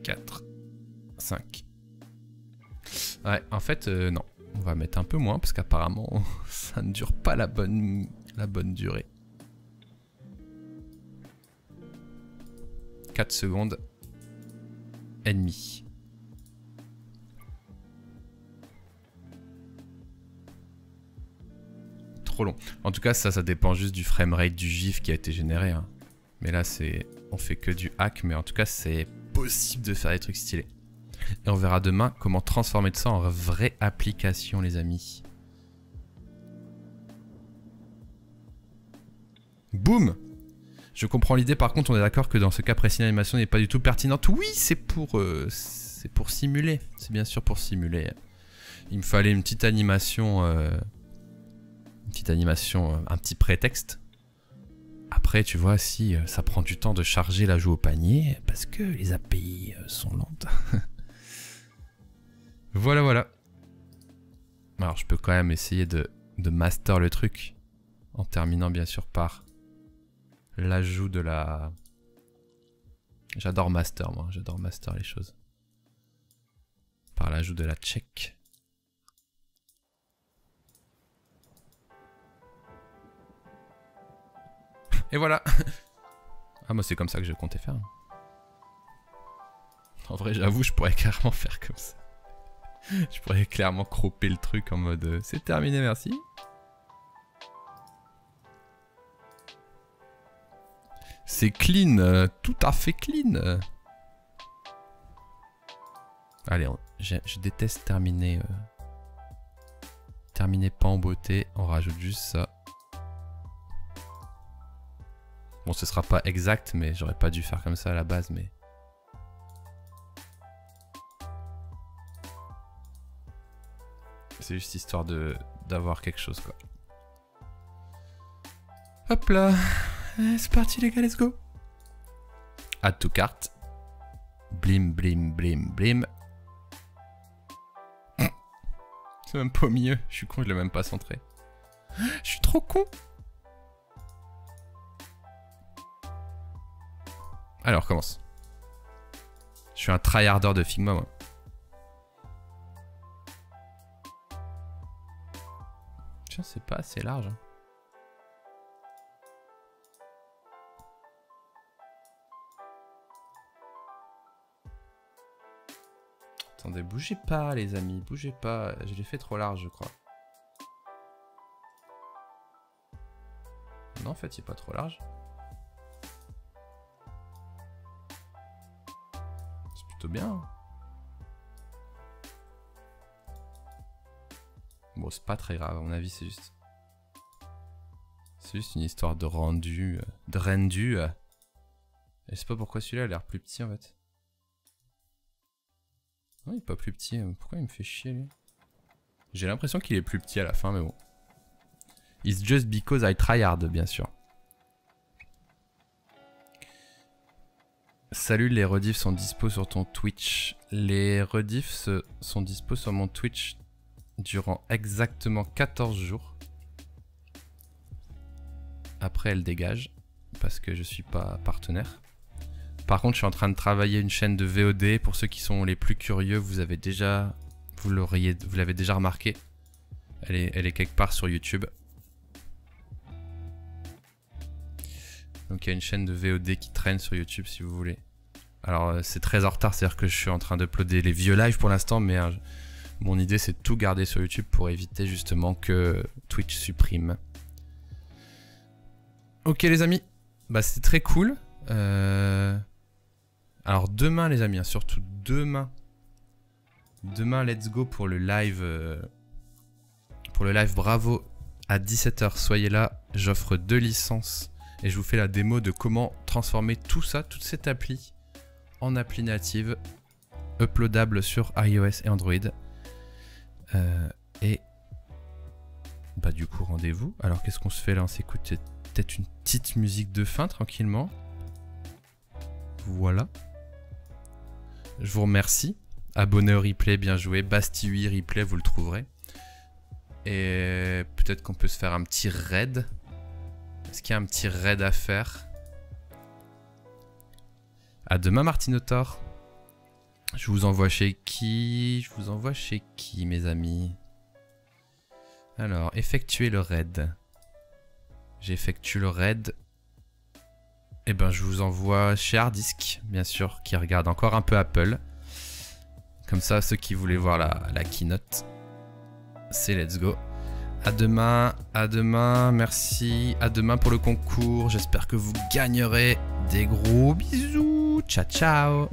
4, 5. Ouais, en fait, non. On va mettre un peu moins parce qu'apparemment, ça ne dure pas la bonne durée. 4 secondes et demie. Trop long. En tout cas, ça dépend juste du framerate du GIF qui a été généré. Hein. Mais là, on fait que du hack. Mais en tout cas, c'est possible de faire des trucs stylés. Et on verra demain comment transformer ça en vraie application, les amis. Boum! Je comprends l'idée, par contre, on est d'accord que dans ce cas précis, l'animation n'est pas du tout pertinente. Oui, c'est pour simuler. C'est bien sûr pour simuler. Il me fallait une petite animation... un petit prétexte. Après, tu vois, si ça prend du temps de charger l'ajout au panier, parce que les API sont lentes. Voilà, voilà. Alors, je peux quand même essayer de master le truc, en terminant bien sûr par l'ajout de la... J'adore master, moi. J'adore master les choses. Par l'ajout de la check. Et voilà. Ah, moi, c'est comme ça que je comptais faire. En vrai, j'avoue, je pourrais clairement faire comme ça. Je pourrais clairement cropper le truc en mode c'est terminé, merci. C'est clean, tout à fait clean. Allez, je déteste terminer. Terminer pas en beauté, on rajoute juste ça. Bon, ce sera pas exact, mais j'aurais pas dû faire comme ça à la base, mais... C'est juste histoire d'avoir quelque chose, quoi. Hop là. C'est parti, les gars, let's go. Add to cart. Blim, blim, blim, blim. C'est même pas au milieu. Je suis con, je l'ai même pas centré. Je suis trop con. Alors, commence. Je suis un tryharder de Figma, moi. Tiens, c'est pas assez large. Hein. Attendez, bougez pas, les amis. Bougez pas. Je l'ai fait trop large, je crois. Non, en fait, il est pas trop large. Plutôt bien. Bon, c'est pas très grave, à mon avis, c'est juste une histoire de rendu. Et c'est pas pourquoi celui-là a l'air plus petit en fait. Non, il est pas plus petit. Pourquoi il me fait chier lui? J'ai l'impression qu'il est plus petit à la fin, mais bon. It's just because I try hard, bien sûr. Salut, les rediffs sont dispo sur ton Twitch. Les rediffs sont dispo sur mon Twitch durant exactement 14 jours. Après, elles dégagent parce que je suis pas partenaire. Par contre, je suis en train de travailler une chaîne de VOD. Pour ceux qui sont les plus curieux, vous l'avez déjà remarqué. Elle est quelque part sur YouTube. Donc il y a une chaîne de VOD qui traîne sur YouTube si vous voulez. Alors c'est très en retard, c'est-à-dire que je suis en train d'uploader les vieux lives pour l'instant, mais mon idée c'est de tout garder sur YouTube pour éviter justement que Twitch supprime. Ok les amis, bah c'était très cool. Alors demain les amis, hein, surtout demain. Demain let's go pour le live. Bravo à 17 h. Soyez là, j'offre 2 licences. Et je vous fais la démo de comment transformer tout ça, toute cette appli, en appli native, uploadable sur iOS et Android. Et bah du coup, rendez-vous. Alors qu'est-ce qu'on se fait là? On s'écoute peut-être une petite musique de fin, tranquillement. Voilà. Je vous remercie. Abonnez au replay, bien joué. Bastille replay, vous le trouverez. Et peut-être qu'on peut se faire un petit raid. Est-ce qu'il y a un petit raid à faire? À demain, Martinotor. Je vous envoie chez qui? Je vous envoie chez qui, mes amis? Alors, effectuer le raid. J'effectue le raid. Et ben, je vous envoie chez Hardisk, bien sûr, qui regarde encore un peu Apple. Comme ça, ceux qui voulaient voir la keynote, c'est let's go. À demain, merci. À demain pour le concours. J'espère que vous gagnerez. Des gros bisous. Ciao, ciao.